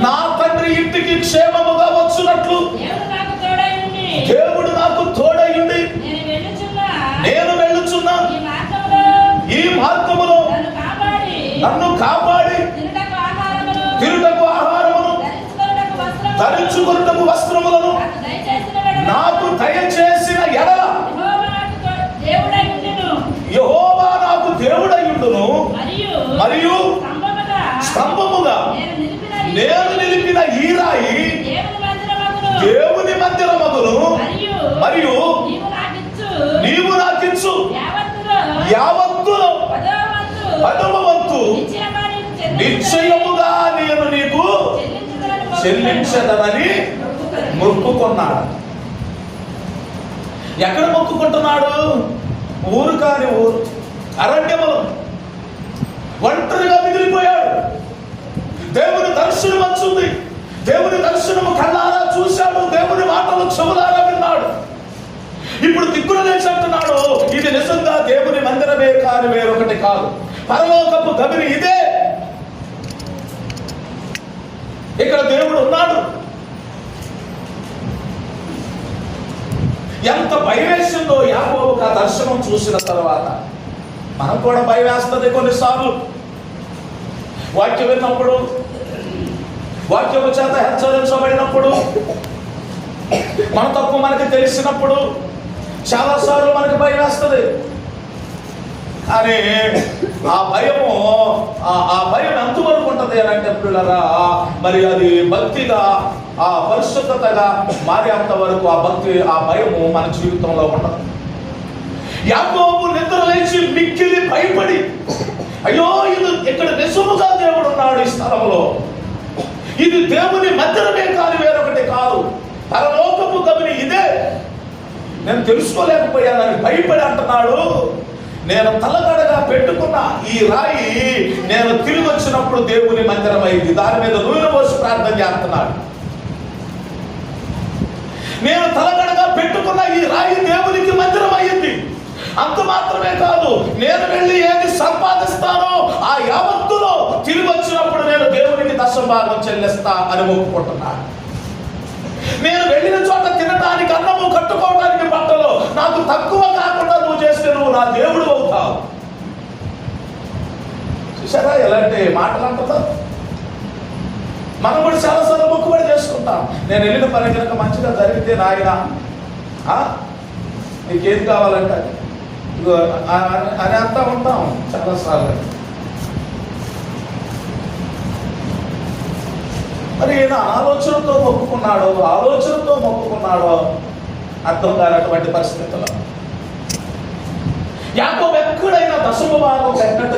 నా తండ్రి ఇంటికి క్షేమముగా వచ్చినట్లు దేవుడు నాకు తోడయుండి నేను వెళ్ళుచున్నా ఈ మార్గములో నన్ను కాపాడి తిరుటకు ఆహారమును ధరించుకొనుటకు వస్త్రములను నాకు దయచేసిన ఎడల యెహోవా నాకు దేవుడయుండును, మరియు స్తంభముగా నేను నిలిపిన ఈ రాయి దేవుని మందిరమగును, మరియు నీవు నాకిచ్చు యావత్తులో 10వ వంతు నిశ్చయముగా నేను నీకు చెల్లించదనని మొక్కుకున్నాడు. ఎక్కడ మొక్కుకుంటున్నాడు? ఊరు కాని ఊరు, అరణ్యములో ఒంటరిగా మిగిలిపోయాడు. దేవుని దర్శనం వచ్చింది. దేవుని దర్శనము కళ్ళారా చూశాడు, దేవుని మాటలు చెవులారా విన్నాడు. ఇప్పుడు దిక్కున లేచి అంటున్నాడు, ఇది నిజంగా దేవుని మందిరమే కాని వేరొకటి కాదు, పరలోకపు గవిని ఇదే, ఇక్కడ దేవుడు ఉన్నాడు. ఎంత భయం వేసిందో యాకోబుకు ఆ దర్శనం చూసిన తర్వాత. మనం కూడా భయం వేస్తుంది కొన్నిసార్లు. వాక్యం విన్నప్పుడు, వాక్యము చేత హెచ్చరించబడినప్పుడు, మన తప్పు మనకి తెలిసినప్పుడు చాలాసార్లు మనకి భయం వేస్తుంది. కానీ ఆ భయం ఎంతవరకు ఉంటుంది అని అంటే పిల్లరా, మరి అది భక్తిగా, ఆ పరిశుద్ధతగా మారేంత వరకు ఆ భక్తి, ఆ భయము మన జీవితంలో ఉండదు. యాకోబు నిద్ర లేచి మిక్కిలి భయపడి, అయ్యో ఇది ఇక్కడ నిజముగా దేవుడు ఉన్నాడు ఈ స్థలంలో, ఇది దేవుని మందిరమే కాని వేరొకటి కాదు, పరలోకపు గవిని ఇదే, నేను తెలుసుకోలేకపోయానని భయపడి అంటున్నాడు. నేను తలగడగా పెట్టుకున్న ఈ రాయి నేను తిరిగి వచ్చినప్పుడు దేవుని మందిరం అయింది. దాని మీద నూనె పోసి ప్రార్థన చేస్తున్నాడు. నేను తలగడగా పెట్టుకున్న ఈ రాయి దేవునికి మందిరం అయింది. అంత మాత్రమే కాదు, నేను వెళ్ళి ఏది సంపాదిస్తానో ఆ యావత్తులో తిరిగి వచ్చినప్పుడు నేను దేవునికి దశభాగం చెల్లిస్తా అని మొక్కుకుంటున్నాను. నేను వెళ్ళిన చోట తినడానికి అన్నము కట్టుకోవడానికి బట్టలు నాకు తక్కువ కాకుండా నువ్వు చేస్తే నువ్వు నా దేవుడు అవుతావు. చూసారా ఎలాంటి మాటలు అంటుందో? మనం కూడా చాలాసార్లు మొక్కుబడి చేసుకుంటాం. నేను వెళ్ళిన పని కనుక మంచిగా జరిగితే నాయన నీకేం కావాలంటే అని అంతా ఉంటాం చాలాసార్లు. మరి ఈయన ఆలోచనతో మొక్కుకున్నాడో అర్థం కానటువంటి పరిస్థితుల్లో యాకోబు ఎక్కడైనా దశమ భాగం పెట్టినట్టు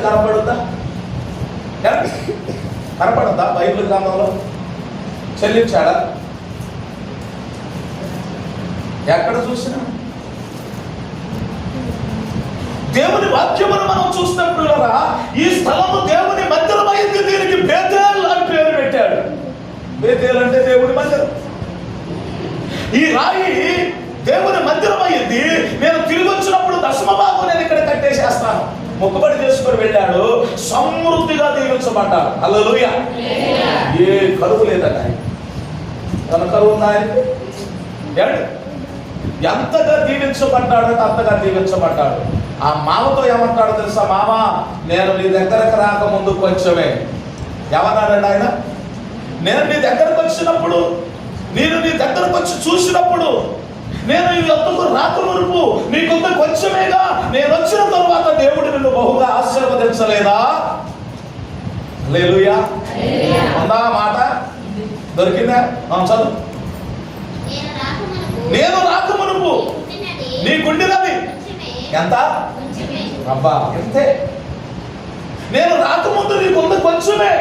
కనపడదా? బైబిల్ గ్రంథంలో చెల్లించాడా? ఎక్కడ చూసినా దేవుని వాక్యమును మనం చూసినప్పుడు ఈ స్థలము దేవుని మందిరమైంది, దీనికి బేతేల్ అని పేరు పెట్టాడు. బేతేల్ అంటే దేవుని మందిరం. ఈ రాయి దేవుని మందిరం అయ్యింది. నేను తిరిగి వచ్చినప్పుడు దశమ భాగం నేను ఇక్కడ కట్టేసేస్తాను. మొక్కుబడి చేసుకొని వెళ్ళాడు, సమృద్ధిగా దీవించబడ్డాడు. హల్లెలూయా. ఏ కరువు లేదట. తన కరువు ఉందా? ఎంతగా దీవించబడ్డాడంటే అంతగా దీవించబడ్డాడు. ఆ మామతో ఏమంటాడు తెలుసా? మామ, నేను నీ దగ్గరకు రాకముందు కొంచెమే. ఏమన్నాడండి ఆయన? నేను నీ దగ్గరకు వచ్చినప్పుడు, నేను నీ దగ్గరకు వచ్చి చూసినప్పుడు, నేను ఈ యొక్కకు రాకమునుపు నీకొంత కొంచెమేగా, నేను వచ్చిన తరువాత దేవుడు నిన్ను బహుగా ఆశీర్వదించలేదా? హల్లెలూయా. ఉందా మాట? దొరికిందా? చదువు. నేను రాకమునుపు నీకుండినది ఎంత? అబ్బా, ఎంతే. నేను రాకముందు నీకుంది కొంచెమే,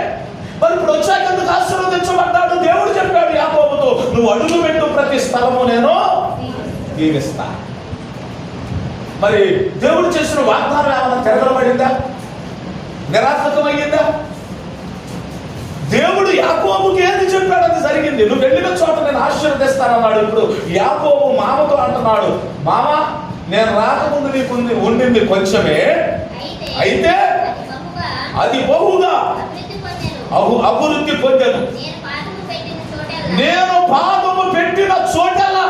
మరి ఇప్పుడు వచ్చాక ఎందుకు ఆశీర్వదించబడ్డాడు? దేవుడు చెప్పాడు యాకోబుతో, నువ్వు అడుగు పెట్టు ప్రతి స్థలము నేను దీవిస్తా. మరి దేవుడు చేసిన వాగ్దానం ఏమైనా తిరగబడిందా? నిరార్థకమయ్యిందా? దేవుడు యాకోబుకి ఏది చెప్పాడు అది జరిగింది. నువ్వు వెళ్ళిన చోట నేను ఆశీర్వదిస్తానన్నాడు. ఇప్పుడు యాకోబు మామతో అంటున్నాడు, మామ, నేను రాకముందు నీకు ఉండింది కొంచెమే, అయితే అది బహుగా అభివృద్ధి పొందాను. నేను పాదము పెట్టిన చోటలా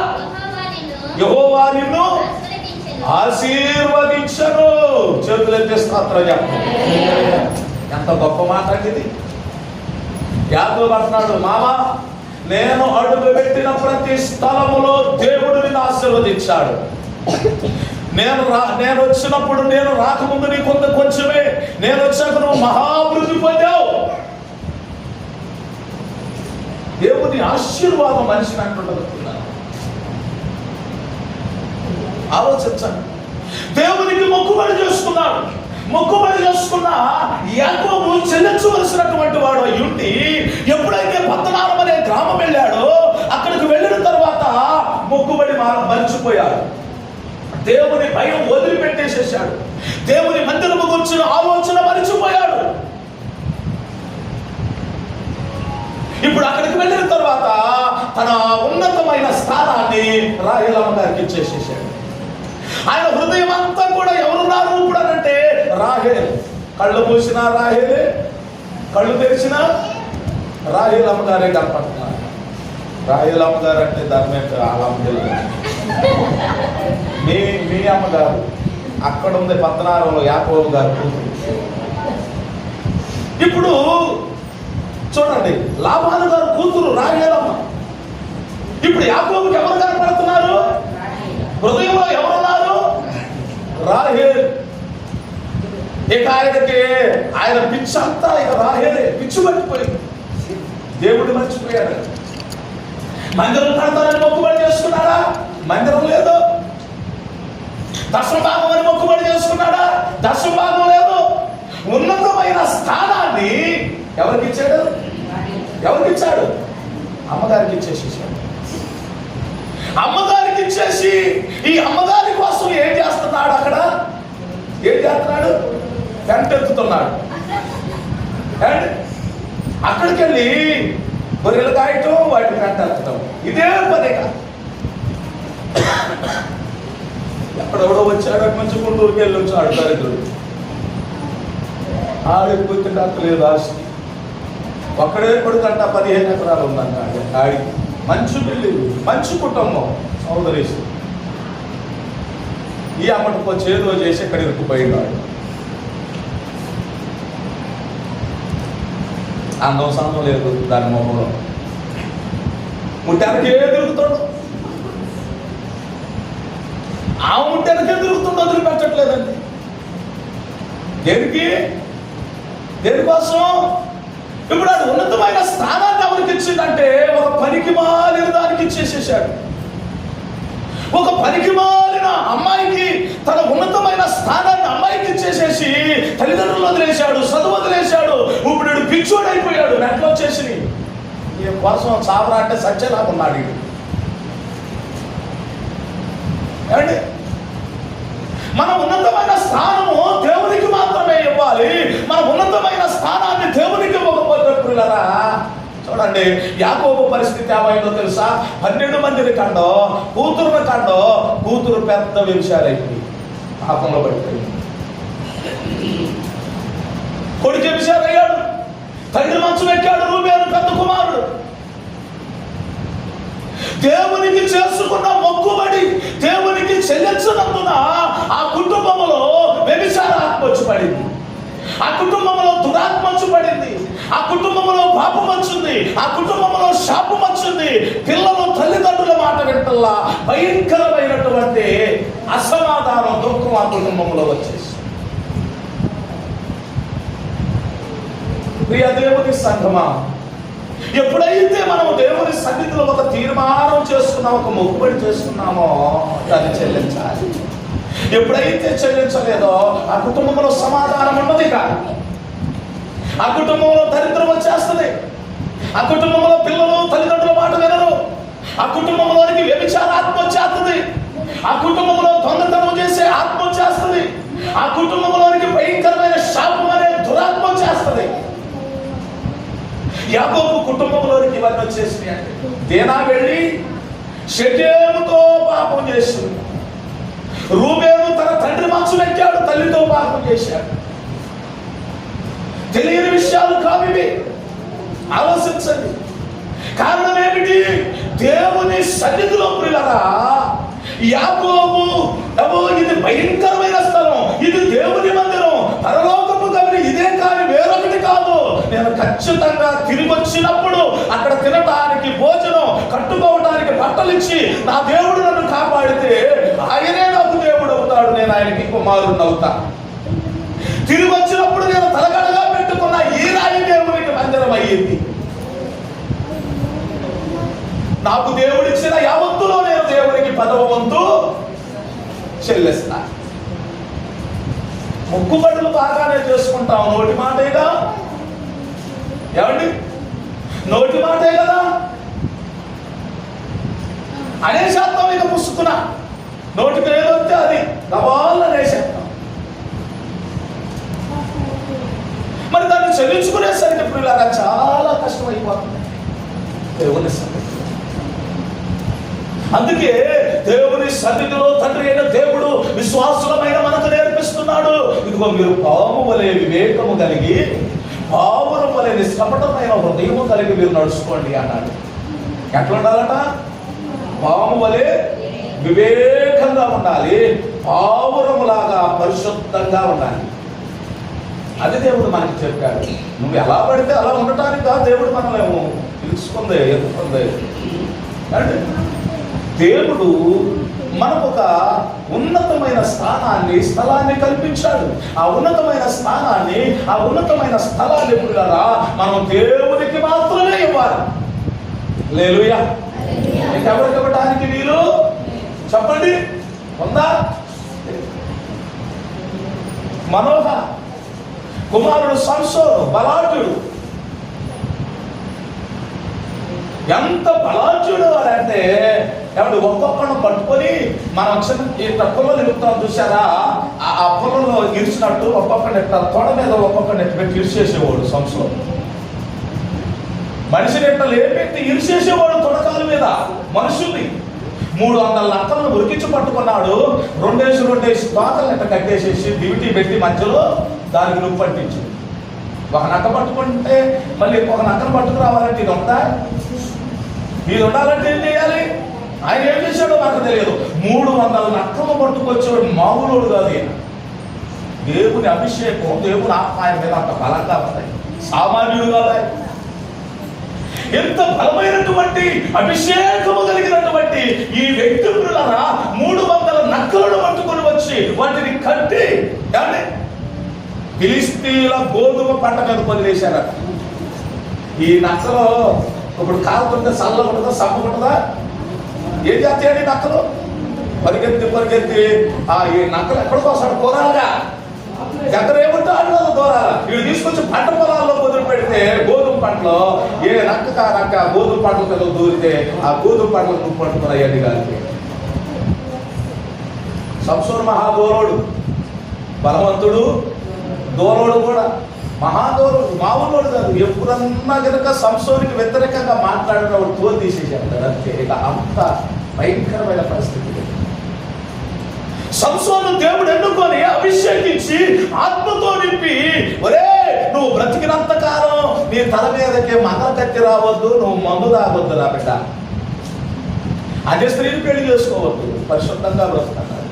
యెహోవా నిన్ను ఆశీర్వదించను. చేతులెత్తి స్తోత్రం చెప్పండి. ఎంత గొప్ప మాట ఇది. యాకోబు అంటున్నాడు, మామ, నేను అడుగు పెట్టిన ప్రతి స్థలములో దేవుడు నిన్ను ఆశీర్వదించాడు. నేను వచ్చినప్పుడు, నేను రాకముందు నీ కొంచెమే, నేను వచ్చాక నువ్వు మహాభివృద్ధి పొందావు. దేవుని ఆశీర్వాదం మనిషిని అంటున్నారు. ఆలోచించండి. దేవునికి మొక్కుబడి చేసుకున్నాడు. మొక్కుబడి చేసుకున్న యాకోబు చెల్లించవలసినటువంటి వాడు అయ్యుండి, ఎప్పుడైతే పత్తనారం అనే గ్రామం వెళ్ళాడో అక్కడికి వెళ్ళిన తర్వాత మొక్కుబడి మర్చిపోయాడు. దేవుని భయం వదిలిపెట్టేసేసాడు. దేవుని మందిరము గురించిన ఆలోచన మరిచిపోయాడు. ఇప్పుడు అక్కడికి వెళ్ళిన తర్వాత తన ఉన్నతమైన స్థానాన్ని రాహేలమ్మ గారికి ఇచ్చేసేసాడు. ఆయన హృదయం అంతా కూడా ఎవరున్నారు ఇప్పుడు అంటే రాహేల్. కళ్ళు మూసినా రాహేలే, కళ్ళు తెరిచినా రాహేలమ్మ గారే కనపడుతున్నారు. రాహేలమ్మ గారు అంటే ధర్మేంద్ర మీ అమ్మగారు అక్కడ ఉంది పద్నారంలో యాకోబు గారు కూతురు. ఇప్పుడు చూడండి, లాబాను గారు కూతురు రాహేలమ్మ. ఇప్పుడు యాకోబుకి ఎవరు కనపడుతున్నారు? హృదయంలో ఎవరున్నారు? రాహేల్. ఇక ఆయన పిచ్చి అంతా ఇక రాహేలే. పిచ్చి పట్టిపోయింది. దేవుడు మర్చిపోయాడు. మందిరం కడతానని మొక్కుబడి చేసుకున్నాడా? మందిరం లేదు. దశభాగం అని మొక్కుబడి చేసుకున్నాడా? దశభాగం లేదు. ఉన్నతమైన స్థానాన్ని ఎవరికి ఇచ్చాడు? అమ్మగారికి ఇచ్చేసేసాడు. అమ్మగారికి ఇచ్చేసి ఈ అమ్మగారి కోసం ఏం చేస్తున్నాడు? ఏం చేస్తున్నాడు? వెంటెత్తుతున్నాడు. అక్కడికి వెళ్ళి గొర్రెలు కాయటం, వాటిని వెంటెత్తడం, ఇదే పనిగా. ఎక్కడెవడో వచ్చాడు, అటు నుంచి గుంటూరుకి వెళ్ళి వచ్చాడు దరిద్రుడు. ఆడిపోతే లేదు ఆస్తి. ఒక్కడే కొడుకంట 15 ఎకరాలు ఉందంట ఆడికి. మంచి బిల్లు, మంచి కుటుంబం, సోదరి. ఈ అమ్మటికో చేదో చేసి ఇక్కడ ఇరుక్కుపోయినాడు. అందం సందం లేదు దాని మొహంలో, ముట్టానికి తిరుగుతాడు, ఆ ముట్టానికే తిరుగుతుండో వదిలిపెట్టట్లేదండి. దేనికోసం? ఇప్పుడు అది ఉన్నతమైన స్థానాన్ని ఎవరికి ఇచ్చిందంటే ఒక పనికి మాలిన దానికి ఇచ్చేసేసాడు. ఒక పనికి మాలిన అమ్మాయికి తన ఉన్నతమైన స్థానాన్ని అమ్మాయికి ఇచ్చేసేసి తల్లిదండ్రులు వదిలేశాడు, చదువు వదిలేశాడు. ఇప్పుడు వీడు పిచ్చోడు అయిపోయాడు. నెట్లో వచ్చేసి ఈ కోసం చావరా అంటే సత్యలాగా ఉన్నాడు. ఏమండి, మన ఉన్నతమైన స్థానము దేవునికి మాత్రమే ఇవ్వాలి. మన ఉన్నతమైన స్థానాన్ని దేవునికి ఇవ్వకపోతే ప్రియులారా, చూడండి యాకోబు పరిస్థితి ఏమైందో తెలుసా? 12 మందిని కండో, కూతురుని కండో, కూతురు పెద్ద వ్యభిచారైంది, పాపంలో పడిపోయింది. కొడుకు వ్యభిచారయ్యాడు, తండ్రి మంచం ఎక్కాడు. రూబేను పెద్ద కుమారుడు. దేవునికి చేసుకున్న మొక్కుబడి దేవునికి చెల్లించనందున ఆ కుటుంబంలో వ్యభిచార ఆత్మ వచ్చి పడింది, ఆ కుటుంబంలో దురాత్మ వచ్చి పడింది, ఆ కుటుంబంలో పాపం వచ్చింది, ఆ కుటుంబంలో శాపం వచ్చింది. పిల్లలు తల్లిదండ్రుల మాట వింటల్లా భయంకరమైనటువంటి అసమాధానం, దుఃఖం ఆ కుటుంబంలో వచ్చేసి. ప్రియ దేవుని సంఘమా, ఎప్పుడైతే మనం దేవుని సన్నిధిలో ఒక తీర్మానం చేసుకున్నామో, ఒక మొక్కుబడి చేసుకున్నామో దాన్ని చెల్లించాలి. ఎప్పుడైతే చెల్లించలేదో ఆ కుటుంబంలో సమాధానం ఉన్నది కాదు, ఆ కుటుంబంలో దరిద్రం వచ్చేస్తుంది, ఆ కుటుంబంలో పిల్లలు తల్లిదండ్రుల మాట వినరు, ఆ కుటుంబంలోనికి వ్యభిచార ఆత్మ వచ్చేస్తుంది, ఆ కుటుంబంలో దొంగతనం చేసే ఆత్మ వచ్చేస్తుంది, ఆ కుటుంబంలోనికి భయంకరమైన శాపం అనే దురాత్మ వచ్చేస్తుంది. యాకోబు కుటుంబంలోనికి ఇవన్నీ వచ్చేసినాయి అంటే దేనా వెళ్ళి షెకెముతో పాపం చేసింది. రూబేను తన తండ్రి మంచం ఎక్కాడు, తల్లితో పాపం చేశాడు. తెలియని విషయాలు కావివి, ఆలోచించండి. కారణం ఏమిటి? దేవుని సన్నిధిలో ప్రియులారా, యాకోబు ఇది భయంకరమైన స్థలం, ఇది దేవుని మందిరం, పరలోకపు గవి ఇదే కానీ వేరొకటి కాదు. నేను ఖచ్చితంగా తిరిగి వచ్చినప్పుడు అక్కడ తినడానికి భోజనం, కట్టుకోవడానికి బట్టలు ఇచ్చి నా దేవుడు నన్ను కాపాడితే ఆయనే నాకు దేవుడు అవుతాడు, నేను ఆయనకి కుమారుడు అవుతా. తిరిగి వచ్చినప్పుడు నేను తలగడగా పెట్టుకున్న ఈ రాయి దేవునికి మందిరం అయ్యింది. నాకు దేవుడిచ్చిన యావత్తులో నేను దేవునికి 10వ వంతు చెల్లిస్తా. మొక్కుబడులు బాగానే చేసుకుంటాం, నోటి మాటేగా. ఏమండి, నోటి మాటే కదా అనేసేస్తాం. ఇక పుసుకున్నా నోటికి ఏదొస్తే అది దవాళ్ళు అనేసేస్తాం. మరి దాన్ని చెల్లించుకునేసరికి పిల్లగా చాలా కష్టమైపోతుంది దేవుని సన్నిధిలో. అందుకే దేవుని సన్నిధిలో తండ్రి అయిన దేవుడు విశ్వాసులమైన మనకు నేర్పిస్తున్నాడు. ఇదిగో మీరు పాము వలె వివేకము కలిగి, పావురం వలె నిష్కపటమైన హృదయము కలిగి మీరు నడుచుకోండి అన్నాడు. ఎట్లా ఉండాలట? పాము వలె వివేకంగా ఉండాలి, పావురములాగా పరిశుద్ధంగా ఉండాలి. అది దేవుడు మనకి చెప్పాడు. నువ్వు ఎలా పడితే అలా ఉండటానికి కాదు దేవుడు మనమేమో పిలుచుకుందే, ఎత్తుకుందే. అంటే దేవుడు మనకు ఒక ఉన్నతమైన స్థలాన్ని కల్పించాడు. ఆ ఉన్నతమైన స్థానాన్ని, ఆ ఉన్నతమైన స్థలాన్ని ఎప్పుడుగా మనం దేవునికి మాత్రమే ఇవ్వాలి. హల్లెలూయా. ఎవరికి ఇవ్వడానికి వీలు చెప్పండి? ఉందా? మనోహ కుమారుడు సంసోను బలాఢ్యుడు. ఎంత బలాఢ్యుడు వాడంటే, ఏమంటే ఒక్కొక్కను పట్టుకొని మనం చిన్న ఈ పొలంలో నిలుపుతాం చూసారా, ఆ పొలంలో ఇరిచినట్టు ఒక్కొక్కటి తొడ మీద ఒక్కొక్కటి పెట్టి ఇరిచేసేవాడు సంసోను. మనిషిని ఎట్లా లేపెట్టి ఇరిచేసేవాడు తొడకాల మీద మనుషుల్ని. 300 నక్కలను ఉరికించి పట్టుకున్నాడు. 2 తోకలు ఎట్ట కట్టేసేసి డ్యూటీ పెట్టి మధ్యలో దానికి నువ్వు పట్టించు. ఒక నక్క పట్టుకుంటే మళ్ళీ ఒక నక్కను పట్టుకురావాలంటే ఇది ఉందా? ఇది ఉండాలంటే ఏం చేయాలి? ఆయన ఏం చేశాడో నాకు తెలియదు. 300 నక్కలు పట్టుకొచ్చేవాడు మామూలుడు కాదు ఈయన. దేవుని అభిషేకం, దేవుని ఆత్మ ఆయన మీద అంత బలంగా ఉంటాయి. సామాన్యుడు కాదు ఆయన. ఎంత బలమైనటువంటి అభిషేకము కలిగినటువంటి ఈ వ్యక్తులారా 300 నక్కలను పట్టుకొని వచ్చి వాటిని కట్టి అంటే ఫిలిస్తీన్ల గోధుమ పంట మీద వదిలేశారట. ఈ నక్కలు ఇప్పుడు కాలుతుంటే చల్లగా ఉంటుందా, సమ్మగుంటుందా? ఏం చేస్తాయండి నక్కలు? పరిగెత్తి ఈ నక్కలు ఎక్కడికి వస్తాడు? కూరాలుగా ఎక్కడ ఏముంటే అడ్డు దూరాల వీళ్ళు తీసుకొచ్చి పంట పొలాల్లో వదిలి పెడితే గోధుమ పంటలో ఏ నక్క నక్క గోధుమ పంటల మీద దూరితే ఆ గోధుమ పంటలు నువ్వు పట్టుకున్నాయండి గారికి. సంసోను మహాదూరుడు, బలవంతుడు, దూరోడు కూడా మహాదూరుడు, మామూలుడు కాదు. ఎప్పుడన్నా కనుక సంసోనికి వ్యతిరేకంగా మాట్లాడినప్పుడు తోలు తీసేసాడు కదా. అంతే. ఇక అంత భయంకరమైన పరిస్థితి. సంసోను దేవుడు ఎన్నుకొని అభిషేకించి ఆత్మతో నింపి, ఒరే నువ్వు బ్రతికినంత కాలం నీ తల మీదకి మంగళ కత్తి రావద్దు, నువ్వు మందు తాగొద్దు రా బిడ్డ, అదే స్త్రీని పెళ్లి చేసుకోవద్దు, పరిశుద్ధంగా బ్రతుకున్నాడు.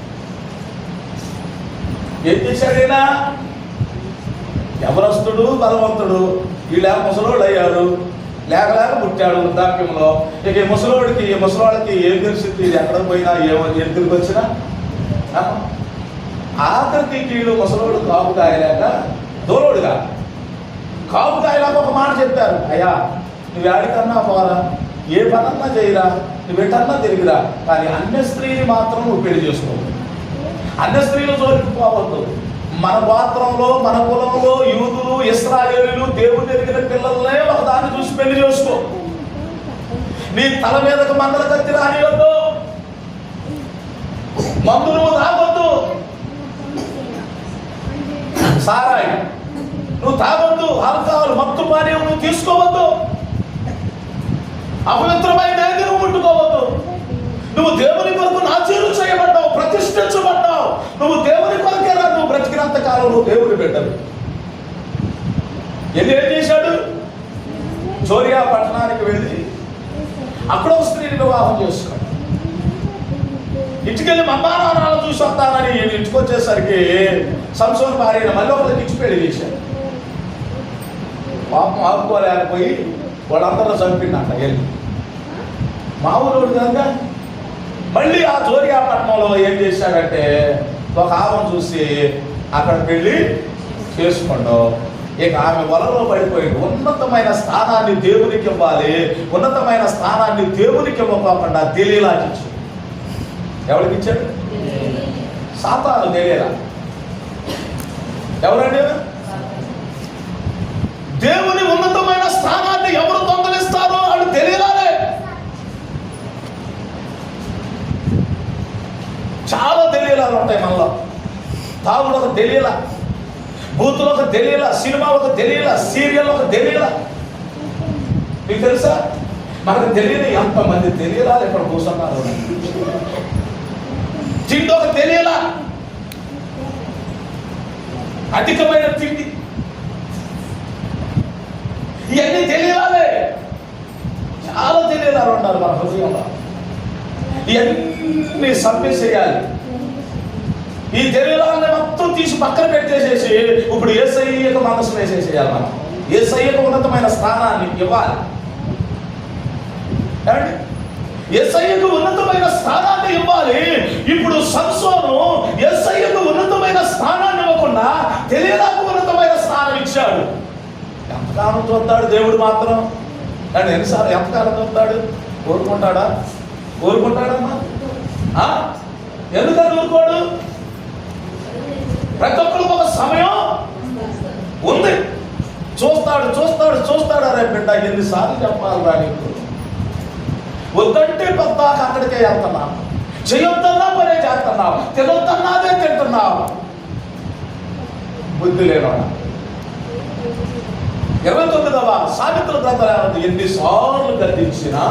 ఏం చేశాడైనా? ఎవరస్తుడు, బలవంతుడు, వీళ్ళ ముసలోళ్ళు అయ్యారు, లేక పుట్టాడు వృద్ధాప్యంలో. ఇక ఈ ముసలోళ్ళకి ఏం తెలిసింది? ఎక్కడ పోయినా ఎందుకు వచ్చినా ఆఖరికి వీళ్ళు ముసలోడు కాపు కాయలేక దూరోడుగా కాపు కాయలేక ఒక మాట చెప్పారు, అయ్యా నువ్వు ఆడికన్నా పోరా, ఏ పనన్నా చేయరా, నువ్వు ఎటన్నా తిరిగిరా, కానీ అన్య స్త్రీని మాత్రం నువ్వు పెళ్లి చేసుకోవద్దు, అన్య స్త్రీలు జోలికి పోవద్దు. మన గోత్రంలో, మన కులంలో యూదులు, ఇశ్రాయేలీయులు దేవుని ఎరిగిన పిల్లలనే ఒక దాన్ని చూసి పెళ్లి చేసుకో. నీ తల మీదకు మంగళ కత్తి రానివద్దు, మందు నువ్వు తాగొద్దు, సారాయి నువ్వు తాగొద్దు, ఆల్కహాల్ మత్తు పానీయం నువ్వు తీసుకోవద్దు, అపవిత్రమైన ఏది నువ్వు ముట్టుకోవద్దు. నువ్వు దేవుని కొరకు నాచీరు చేయబడ్డావు, ప్రతిష్ఠించబడ్డావు. నువ్వు దేవుని కొరకే రా. నువ్వు బ్రతికినంత కాలం నువ్వు దేవుని బిడ్డవు. ఏం చేశాడు? జోరియా పట్టణానికి వెళ్ళి అక్కడ ఒక స్త్రీని వివాహం చేసుకున్నాడు. ఇంటికెళ్ళి మమ్మానాలు చూసి వస్తానని ఇంటికి వచ్చేసరికి సంసోను భార్యను మళ్ళీ ఒకరికి ఇచ్చి పెళ్లి చేశాడు. పాపం ఆపుకోలేకపోయి వాళ్ళందరూ చంపిందంట. వెళ్ళి మామూలు కనుక మళ్ళీ ఆ జోరియా పట్టణంలో ఏం చేశాడంటే ఒక ఆమెను చూసి అక్కడ పెళ్లి చేసుకుంటూ ఇక ఆమె వలలో పడిపోయింది. ఉన్నతమైన స్థానాన్ని దేవునికి ఇవ్వాలి, ఉన్నతమైన స్థానాన్ని దేవునికి ఇవ్వకుండా దెలీలాకి ఇచ్చాడు. ఎవరికి ఇచ్చాడు? సాతాను. దెలీలా ఎవరండి? దేవుని ఉన్నతమైన స్థానాన్ని ఎవరు దొంగలిస్తారో వాళ్ళు దెలీలానే. చాలా దెలీలాలు ఉంటాయి మనలో. తాగుడు ఒక దెలీలా, బూతులు ఒక దెలీలా, సినిమా ఒక దెలీలా, సీరియల్ ఒక దెలీలా. మీకు తెలుసా? మనకు తెలియని ఎంతమంది దెలీలాలు ఇక్కడ కూర్చున్నారు. తిండి ఒక దెలీలా, అధికమైన తిండి, ఇవన్నీ దెలీలాలే. చాలా దెలీలాలు ఉన్నారు మన హృదయంలో. ఇవన్నీ సంపేసేయాలి. ఈ దెలీలాలని మొత్తం తీసి పక్కన పెట్టేసేసి ఇప్పుడు యేసయ్యకు మనసు వేసేసేయాలి. మనం యేసయ్యకు ఉన్నతమైన స్థానాన్ని ఇవ్వాలి. యేసయ్యకు ఉన్నతమైన స్థానాన్ని ఇవ్వాలి. ఇప్పుడు సంసోను యేసయ్యకు ఉన్నతమైన స్థానాన్ని ఇవ్వకుండా దెలీలాకు ఉన్నతమైన స్థానం ఇచ్చాడు. ఎంతకాలం చూస్తాడు దేవుడు మాత్రం? అండ్ ఎన్నిసార్లు ఎంతకాలం చూస్తాడు? కోరుకుంటాడా? కోరుకుంటాడమ్మా? ఎందుకని ఊరుకోడు? ప్రతి ఒక్కరికి ఒక సమయం ఉంది. చూస్తాడు చూస్తాడు చూస్తాడు. అరే బిడ్డ ఎన్నిసార్లు చెప్పాలి రా నీకు? వద్దంటే పొద్దాక అక్కడికే వెళ్తున్నావు, చేయొద్దన్నా పనే చేస్తున్నావు, తినొద్దన్నాదే తింటున్నావు. బుద్ధి లేనివాడు. 29వ సామెతల గ్రంథం ఎన్నిసార్లు గద్దించినా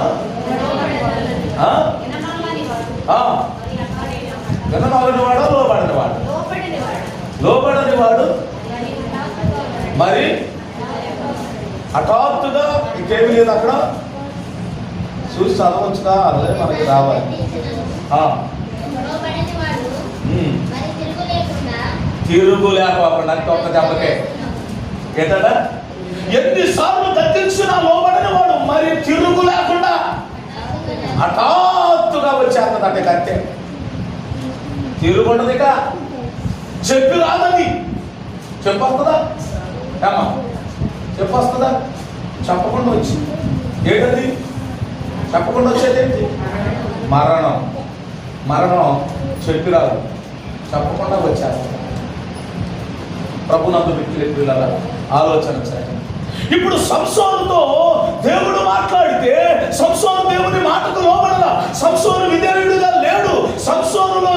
వినమాలని వాడు, లోబడని వాడు. లోబడని వాడు మరి హఠాత్తుగా ఇంకేమి లేదు అక్కడ. చూసి చదవచ్చుగా, అదే మనకి రావాలి. తిరుగు లేకపోకుండా అంటే ఒక్క దెబ్బకే ఏంటట, ఎన్నిసార్లు దర్శించినా లోబడిన వాడు మరి తిరుగు లేకుండా హఠాత్తుగా వచ్చేస్తుందంటే కత్తే. తిరుగుండదిక చెప్పి రాదని చెప్పొస్తుందా ఏమా, చెప్పొస్తుందా? చెప్పకుండా వచ్చి ఏంటది, చెప్పకుండా వచ్చేదేంటి? మరణం. మరణం చెప్పి రాదు, చెప్పకుండా వచ్చేస్తుంది. ప్రభునందు వ్యక్తుల ఆలోచన చేయండి. ఇప్పుడు సంసోనుతో దేవుడు మాట్లాడితే సంసోను దేవుని మాటకు లోబడలా. సంసోను విధేయుడుగా లేడు. సంసోనులో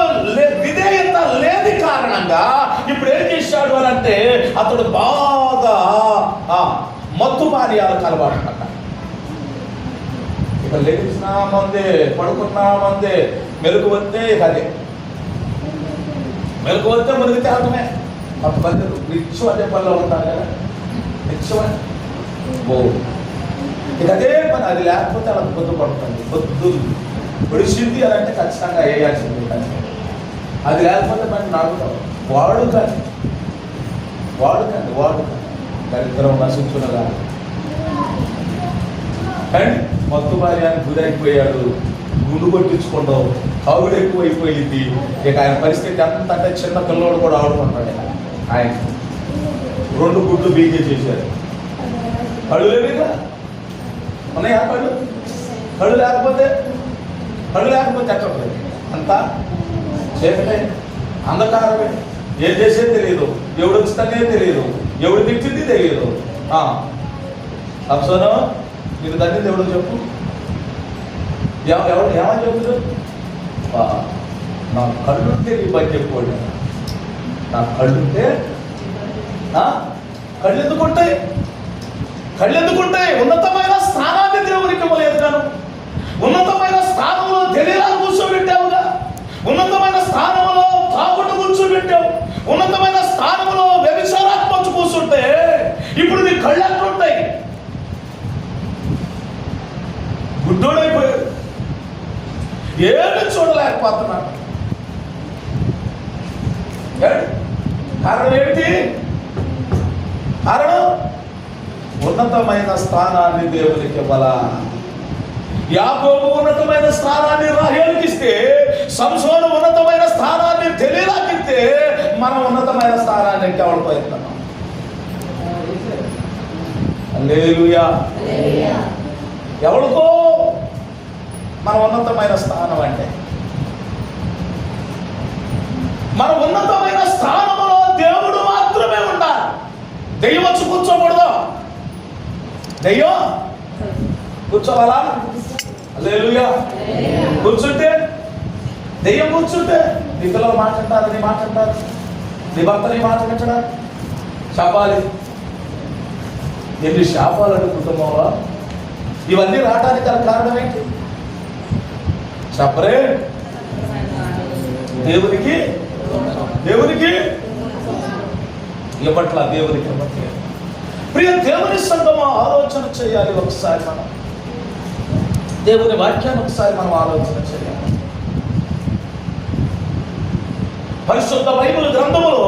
విధేయత లేని కారణంగా ఇప్పుడు ఏం చేశాడు అని అంటే అతడు బాగా మత్తు పానీయాలకు అలవాటు పడ్డాడు. ఇక లేచినా మందే, పడుకున్నా మందే, మెలకు వస్తే అదే, మెలకు వస్తే మునిగి తేలటమే. కొంతమంది నిత్యం అదే పనిలో ఉంటారు కదా, నిత్యం ఇక అదే పని. అది లేకపోతే అలా పొద్దు పడుతుంది. పొద్దు పొడిచింది అని అంటే ఖచ్చితంగా వేయాల్సింది. అది లేకపోతే మనం నాడుతాం. వాడు కానీ దరిద్రం నశించునగా. అండ్ మత్తు భార్యానికి గురైపోయాడు, గుండు కొట్టించుకుంటాం, కావుడు ఎక్కువైపోయింది. ఇక ఆయన పరిస్థితి ఎంత అంటే చిన్న పిల్లోడు కూడా ఆడుకుంటాడు. ఆయన 2 గుడ్లు బీకే చేశారు. కళ్ళు లేవిగా ఉన్నాయా? కళ్ళు లేకపోతే ఎక్కట్లేదు. అంతా చేపలే, అంధకారమే. ఏం చేసేది తెలియదు, ఎవడు వచ్చిందనే తెలియదు, ఎవడు తిట్టింది తెలియదు. అప్సోను మీరు దాన్ని దేవుడు చెప్పు, ఎవరు ఏమని చెప్తారు? నా కళ్ళుంటే నీ పని చెప్పుకోండి. నా కళ్ళుంటే కళ్ళెందుకుంటాయి? ఉన్నతమైన స్థానాన్ని దేవునికి ఇవ్వలేదు గాను, ఉన్నతమైన స్థానంలో తెలియలా కూర్చోబెట్టావుగా, ఉన్నతమైన స్థానంలో తాగుడు కూర్చోబెట్టావు, ఉన్నతమైన స్థానంలో వ్యభిచారాత్మ కూర్చుంటే ఇప్పుడు నీ కళ్ళు ఎట్లుంటాయి? గుడ్డోడైపోయాడు, ఏమి చూడలేకపోతున్నాడు. కారణం ఏమిటి? కారణం ఉన్నతమైన స్థానాన్ని దేవునికి ఇవ్వాలా. యాకోబు ఉన్నతమైన స్థానాన్ని రాహేలుకి ఇస్తే, సంసోను ఉన్నతమైన స్థానాన్ని తెలియలాకిస్తే, మనం ఉన్నతమైన స్థానాన్ని ఇంకెవరు పోతున్నాం? హల్లెలూయా. ఎవరికో మన ఉన్నతమైన స్థానం అంటే, మన ఉన్నతమైన స్థానంలో దేవుడు మాత్రమే ఉండాలి. దెయ్యం వచ్చి కూర్చోకూడదు. దెయ్యం కూర్చోవాలా? హల్లెలూయా. కూర్చుంటే దెయ్యం కూర్చుంటే నీ పిల్లలు మాట్లాడతారు, నీ భర్త నీ మాట్లాడటడా శాపాలి. ఎన్ని శాపాలు కుటుంబంలో ఇవన్నీ రావడానికి గల కారణం ఏంటి? చెప్పరే. దేవునికి ఇవ్వట్ల, దేవునికి ఇవ్వట్లేదు. ప్రియ దేవుని సంగమా, ఆలోచన చేయాలి. ఒకసారి మనం దేవుని వాక్యాన్ని ఒకసారి మనం ఆలోచన చేయాలి. పరిశుద్ధ బైబిల్ గ్రంథములో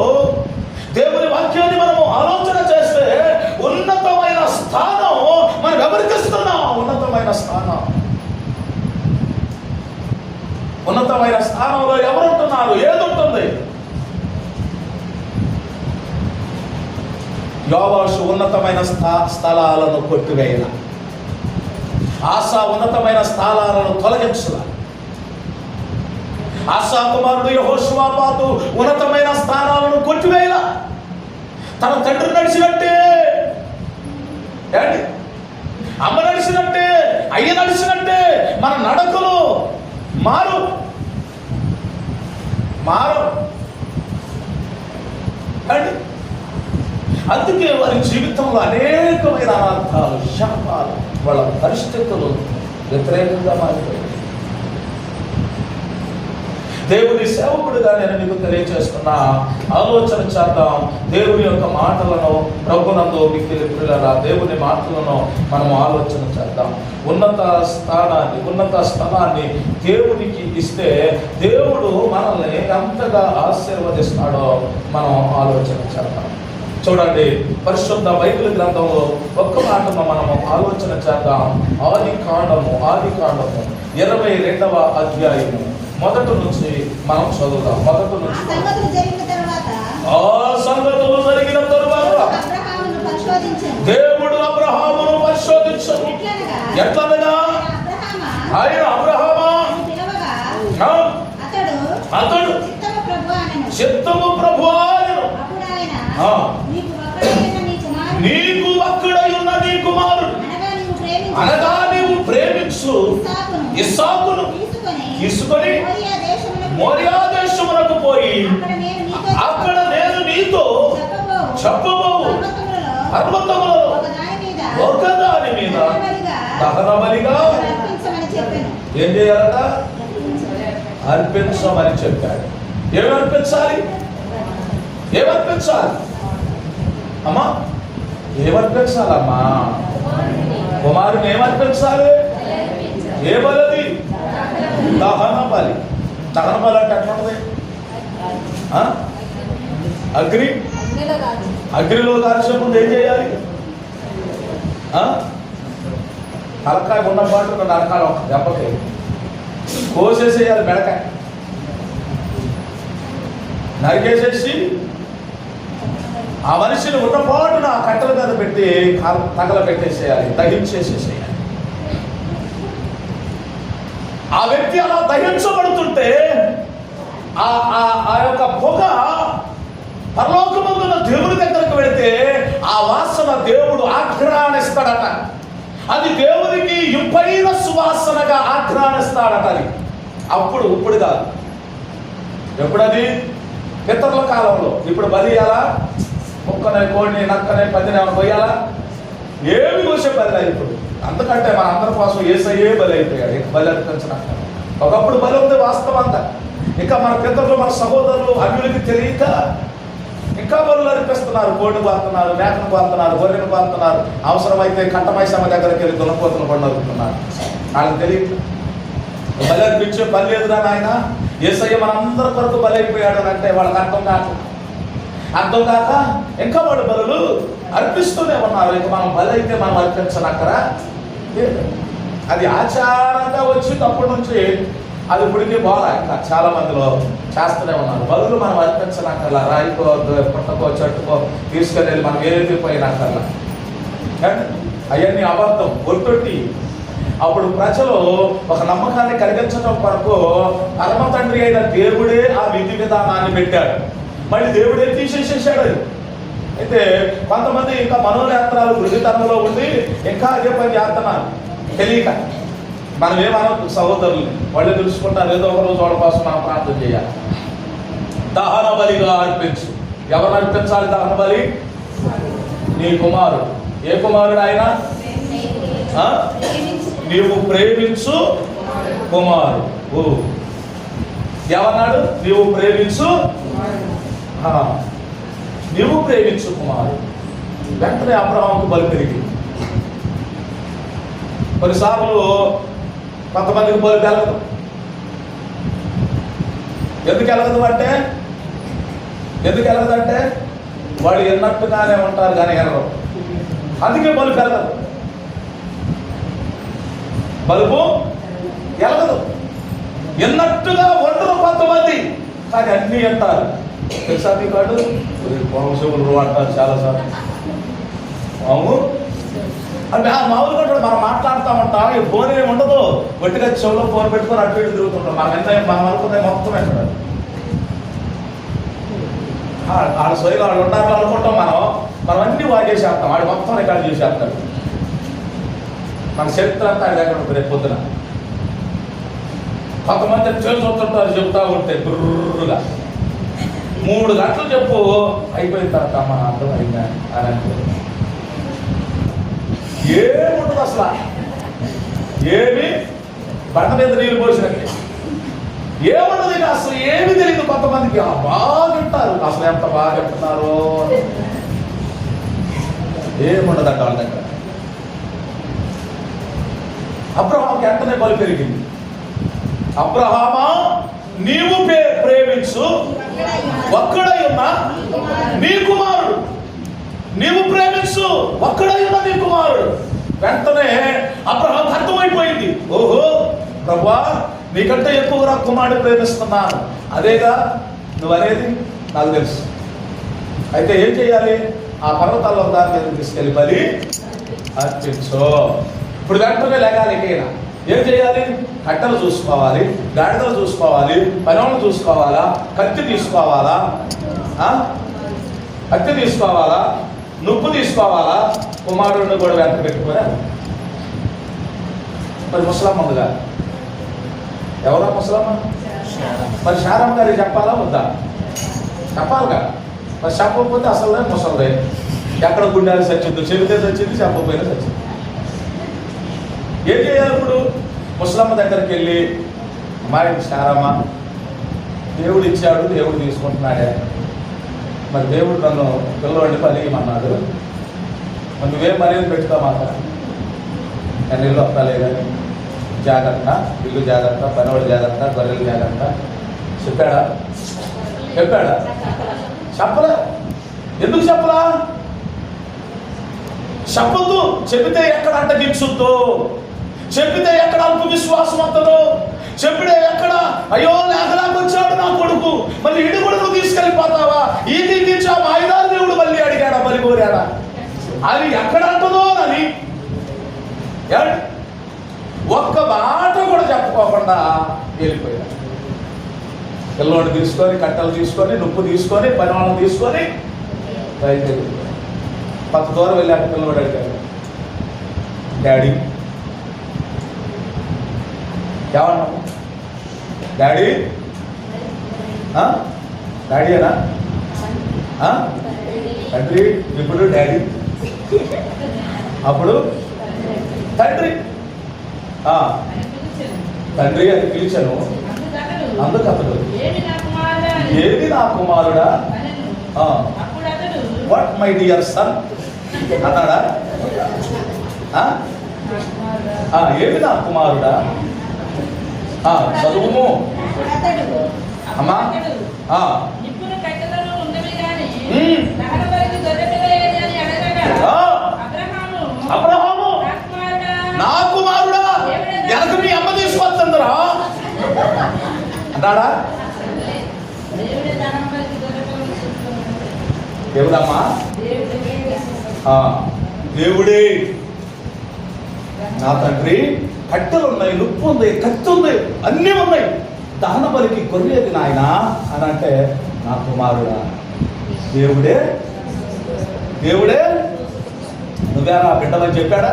దేవుని వాక్యాన్ని మనము ఆలోచన చేస్తే ఉన్నతమైన స్థానం మనం ఎవరికి ఇస్తున్నాం? ఉన్నతమైన స్థానంలో ఎవరుంటున్నారు? ఏదుంటుంది? యోవాషు ఉన్నతమైన స్థలాలను కొట్టివేయాల, ఆసా ఉన్నతమైన స్థలాలను తొలగించాల. ఆసా కుమారుడు యెహోషువాపాతు ఉన్నతమైన స్థానాలను కొట్టివేయాల. తన తండ్రి నడిచినట్టే, అమ్మ నడిచినట్టే, అయ్య నడిచినట్టే మన నడకలు మారు. అందుకే వారి జీవితంలో అనేకమైన అనర్థాలు, శాపాలు, వాళ్ళ పరిస్థితులు వ్యతిరేకంగా మారిపోయాయి. దేవుని సేవకుడిగా నేను మీకు తెలియజేస్తున్న ఆలోచన చేద్దాం. దేవుని యొక్క మాటలను ప్రభునందు మిక్కిలి ప్రియులారా, దేవుని మాటలను మనం ఆలోచన చేద్దాం. ఉన్నత స్థలాన్ని దేవునికి ఇస్తే దేవుడు మనల్ని ఎంతగా ఆశీర్వదిస్తాడో మనం ఆలోచన చేద్దాం. చూడండి, పరిశుద్ధ బైబిల్ గ్రంథంలో ఒక్క మాటను మనము ఆలోచన చేద్దాం. ఆది కాండము 22వ అధ్యాయము మొదటి నుంచి మనం చదువుదాం. మొదటి నుంచి ఆ సంగతులు జరిగిన తరువాత దేవుడు అబ్రహామును పరిశోధించను. ఎట్లనగా ఆయన అబ్రహామా అతడు చిత్తము ప్రభువా నీకు అక్కడై ఉన్న నీ కుమారుడు అనగా నీవు ప్రేమించు ఇస్సాకును తీసుకొని మోరియా దేశమునకు పోయి అక్కడ నేను నీతో చెప్పబోవు పర్వతములలో ఒకదాని మీద దహనబలిగా ఏం చేయాలట? అర్పించమని చెప్పాడు. ఏమర్పించాలి? అమ్మా, ఏమర్పించాలమ్మా? కుమారుని ఏమర్పించాలి? ఏ బలది? దహన బలి. దహన బలి అంటే ఎట్లా ఉంటుంది? అగ్నిలో కాల్చే ముందు ఏం చేయాలి? తలకాయ ఉన్న పాటు నరకాలి. ఒక దెబ్బకి కోసేసేయాలి. మెడకాయ నరికేసేసి ఆ మనిషిని ఉన్నపాటున ఆ కట్టెల మీద పెట్టి తగలబెట్టేసేయాలి, దహించేసేసేయాలి. ఆ వ్యక్తి అలా దహించబడుతుంటే ఆ యొక్క పొగ పరలోకమందున దేవుని దగ్గరకు వెళితే ఆ వాసన దేవుడు ఆఘ్రాణిస్తాడట. అది దేవునికి ఇంపైన సువాసనగా ఆఘ్రాణిస్తాడట. అది అప్పుడు ఇప్పుడు కాదు. ఎప్పుడది? పితరుల కాలంలో. ఇప్పుడు బలి ఇయ్యాలా? కుక్కనే, కోడిని, నక్కనే, పందిని పోయాలా? ఏమి కోసే బలి లేదు ఇప్పుడు. అందుకంటే మన అందరి కోసం యేసయ్యే బలి అయిపోయాడు. బలి అర్పించిన ఒకప్పుడు బలి ఉంది వాస్తవంగా. ఇంకా మన పితరులు, మన సహోదరులు అన్యులకి తెలియక ఇంకా బలు అర్పిస్తున్నారు. కోడిని కోరుతున్నారు, మేకను కోరుతున్నారు, గొర్రెను కోరుతున్నారు. అవసరమైతే కట్టమైసమ్మ దగ్గరికి వెళ్ళి దున్నపోతులు పడి నరుకుతున్నారు. వాళ్ళకి తెలియక బలి అర్పించే పని లేదురా నాయన, యేసయ్య మనందరి కొరకు బలి అయిపోయాడు అని అంటే వాళ్ళకి అర్థం కాక ఇంకా వాడు బలులు అర్పిస్తూనే ఉన్నారు. ఇక మనం బలి అయితే మనం అర్పించనక్కరా? అది ఆచారంగా వచ్చినప్పటి నుంచి అది ఇప్పటికీ బాగా ఇంకా చాలా మందిలో చేస్తూనే ఉన్నారు. బలులు మనం అర్పించనక్కర్లా. రాయికో, పుట్టకో, చెట్టుకో తీసుకెళ్ళి మనం ఏది పోయినక్కర్లా. అవన్నీ అబద్ధం, ఒట్టొట్టి. అప్పుడు ప్రజలు ఒక నమ్మకాన్ని కలిగించడం కొరకు పరమ తండ్రి అయిన దేవుడే ఆ విధి విధానాన్ని పెట్టాడు. మళ్ళీ దేవుడే తీసేసేసాడు అది. అయితే కొంతమంది ఇంకా మనోనేత్రాలు వృద్ధితనంలో ఉండి ఇంకా అదే పని చేస్తున్నారు తెలియక. మనం ఏమనొద్దు సహోదరులు, వాళ్ళు తెలుసుకుంటారు. ఏదో ఒక రోజు వాళ్ళ కోసం మనం ప్రార్థన చేయాలి. దహన బలిగా అర్పించు. ఎవరు అర్పించాలి దహన బలి? నీ కుమారుడు. ఏ కుమారుడు ఆయన? నీవు ప్రేమించు కుమారుడు. ఎవన్నాడు? నీవు ప్రేమించు కుమారుడు. వెంటనే అబ్రహాముకు బలి పెరిగింది. కొన్నిసార్లు కొంతమందికి బలి తెలగదు. ఎందుకు ఎలగదంటే వాళ్ళు ఎన్నట్టుగానే ఉంటారు కానీ ఎలగరు. అందుకే బలి పెరగదు. బలుపు ఎలగదు. ఎన్నట్టుగా ఉండరు కొంతమంది, కానీ అన్నీ అంటారు. తెలుసా మీ కాడు వంశములు అంటారు చాలాసార్లు. అవును అంటే ఆ మామూలుగా మనం మాట్లాడుతూ ఉంటాం. ఈ ఫోన్ ఏమి ఉండదు. గట్టిగా చెవులో ఫోన్ పెట్టుకొని అటు ఇటు తిరుగుతుంటాం. మనం అనుకునే మొత్తం ఎక్కడ వాళ్ళ సొయ్యలు వాళ్ళు ఉండాలని అనుకుంటాం. మనం అన్ని వాడేసేస్తాం. వాడి మొత్తం రికార్డు చేసేస్తాడు. మన చరిత్ర అంతా అది ఎక్కడ ఉంటుంది. రేపు పొద్దున కొంతమంది చూస్తుంటారు, చెబుతూ ఉంటే గుర్రుగా 3 గంటలు చెప్పు, అయిపోయిన తర్వాత మన అర్థమైందా అని అనుకో. ఏముంటుంది అసలు? ఏమి బండ మీద నీళ్ళు పోసినట్టే. ఏమున్నది ఇక అసలు ఏమి తెలియదు కొంతమందికి. బాగా వింటారు, అసలు ఎంత బాగా వింటున్నారో ఏముండదంట వాళ్ళ దగ్గర. అబ్రహాంకి వెంటనే బలి పెరిగింది. అబ్రహామా, నీవు ప్రేమించు ఒక్కడై ఉన్న నీ కుమారుడు, నీవు ప్రేమించు ఒక్కడై ఉన్న నీ కుమారుడు. వెంటనే అబ్రహాంకి అర్థమైపోయింది, ఓహో ప్రభువా, నీకంటే ఎక్కువగా కుమారుడు ప్రేమిస్తున్నాను. అదేగా నువ్వు అనేది నాకు తెలుసు. అయితే ఏం చేయాలి? ఆ పర్వతాల్లో దాని మీద తీసుకెళ్ళి బలి అర్పించు. ఇప్పుడు వెంటనే లేగాలి. ఎక్కైనా ఏం చేయాలి? కట్టెలు చూసుకోవాలి, గాడిదలు చూసుకోవాలి, పనులను చూసుకోవాలా, కత్తి తీసుకోవాలా, కత్తి తీసుకోవాలా, నుప్పు తీసుకోవాలా, కుమారుడిని కూడా వెంట పెట్టుకుని. మరి ముసలమ్మ ఉందిగా, ఎవరా ముసలమ్మ? మరి శారమ్మ గారికి చెప్పాలా వద్దా? చెప్పాలిగా. మరి చెప్పకపోతే అసలు ముసలిదే. ఎక్కడ గుండెలు చచ్చిందో, చెబితే చచ్చింది, చెప్పకపోయినా చచ్చింది. ఏం చేయాలి ఇప్పుడు? ముసలమ్మ దగ్గరికి వెళ్ళి, అమ్మాయి శారమ్మ, దేవుడు ఇచ్చాడు, దేవుడు తీసుకుంటున్నాడే, మరి దేవుడు నన్ను పిల్లవాడిని పలిగమన్నాడు, మరి నువ్వేం మర్యాద పెట్టుకోమాట, నేను ఇల్లు వస్తాలే కానీ జాగ్రత్త, ఇల్లు జాగ్రత్త, పనివాడు జాగ్రత్త, గొర్రెలు జాగ్రత్త చెప్పాడా? చెప్పాడా? చెప్పలే. ఎందుకు చెప్పలా? చెప్పొద్దు. చెబితే ఎక్కడ అడ్డగించుద్దో, చెప్పితే ఎక్కడ అల్ప విశ్వాసం వస్తుందో, చెప్పితే ఎక్కడ అయ్యో లేకలాకొచ్చాడు నా కొడుకు, మళ్ళీ ఇడు కూడా నువ్వు తీసుకెళ్ళిపోతావా, ఈ నుంచి ఆ మాయిదారు దేవుడు మళ్ళీ అడిగాడా, మళ్ళీ కోరాడా, అది ఎక్కడ అంటుందో అని ఒక్క మాట కూడా చెప్పుకోకుండా వెళ్ళిపోయాడు. పిల్లోడు తీసుకొని, కట్టెలు తీసుకొని, నుప్పు తీసుకొని, పని వాళ్ళని తీసుకొని బయలుదేరి కొంత దూరం వెళ్ళాక పిల్లవాడు అడిగాడు, డాడీ ఏమన్నా? డాడీ డాడీనా? తండ్రి. ఇప్పుడు డాడీ, అప్పుడు తండ్రి. తండ్రి అని పిలిచాను. అందుకు అతడు, ఏది నా కుమారుడా, వాట్ మై డియర్ సన్ అన్నాడా? ఏది నా కుమారుడా, చదువుము అమ్మా. అబ్రహాము, నా కుమారుడా, వెనక మీ అమ్మ తీసుకొస్తుందిరా అన్నాడా? దేవుడమ్మా, దేవుడే నా తండ్రి. కట్టెలు ఉన్నాయి, నుప్పు ఉంది, కత్తి ఉంది, అన్నీ ఉన్నాయి, దహన బలికి గొర్రెది నాయన అని అంటే, నా కుమారుడా, దేవుడే దేవుడే నువ్వేనా బిడ్డమని చెప్పాడా?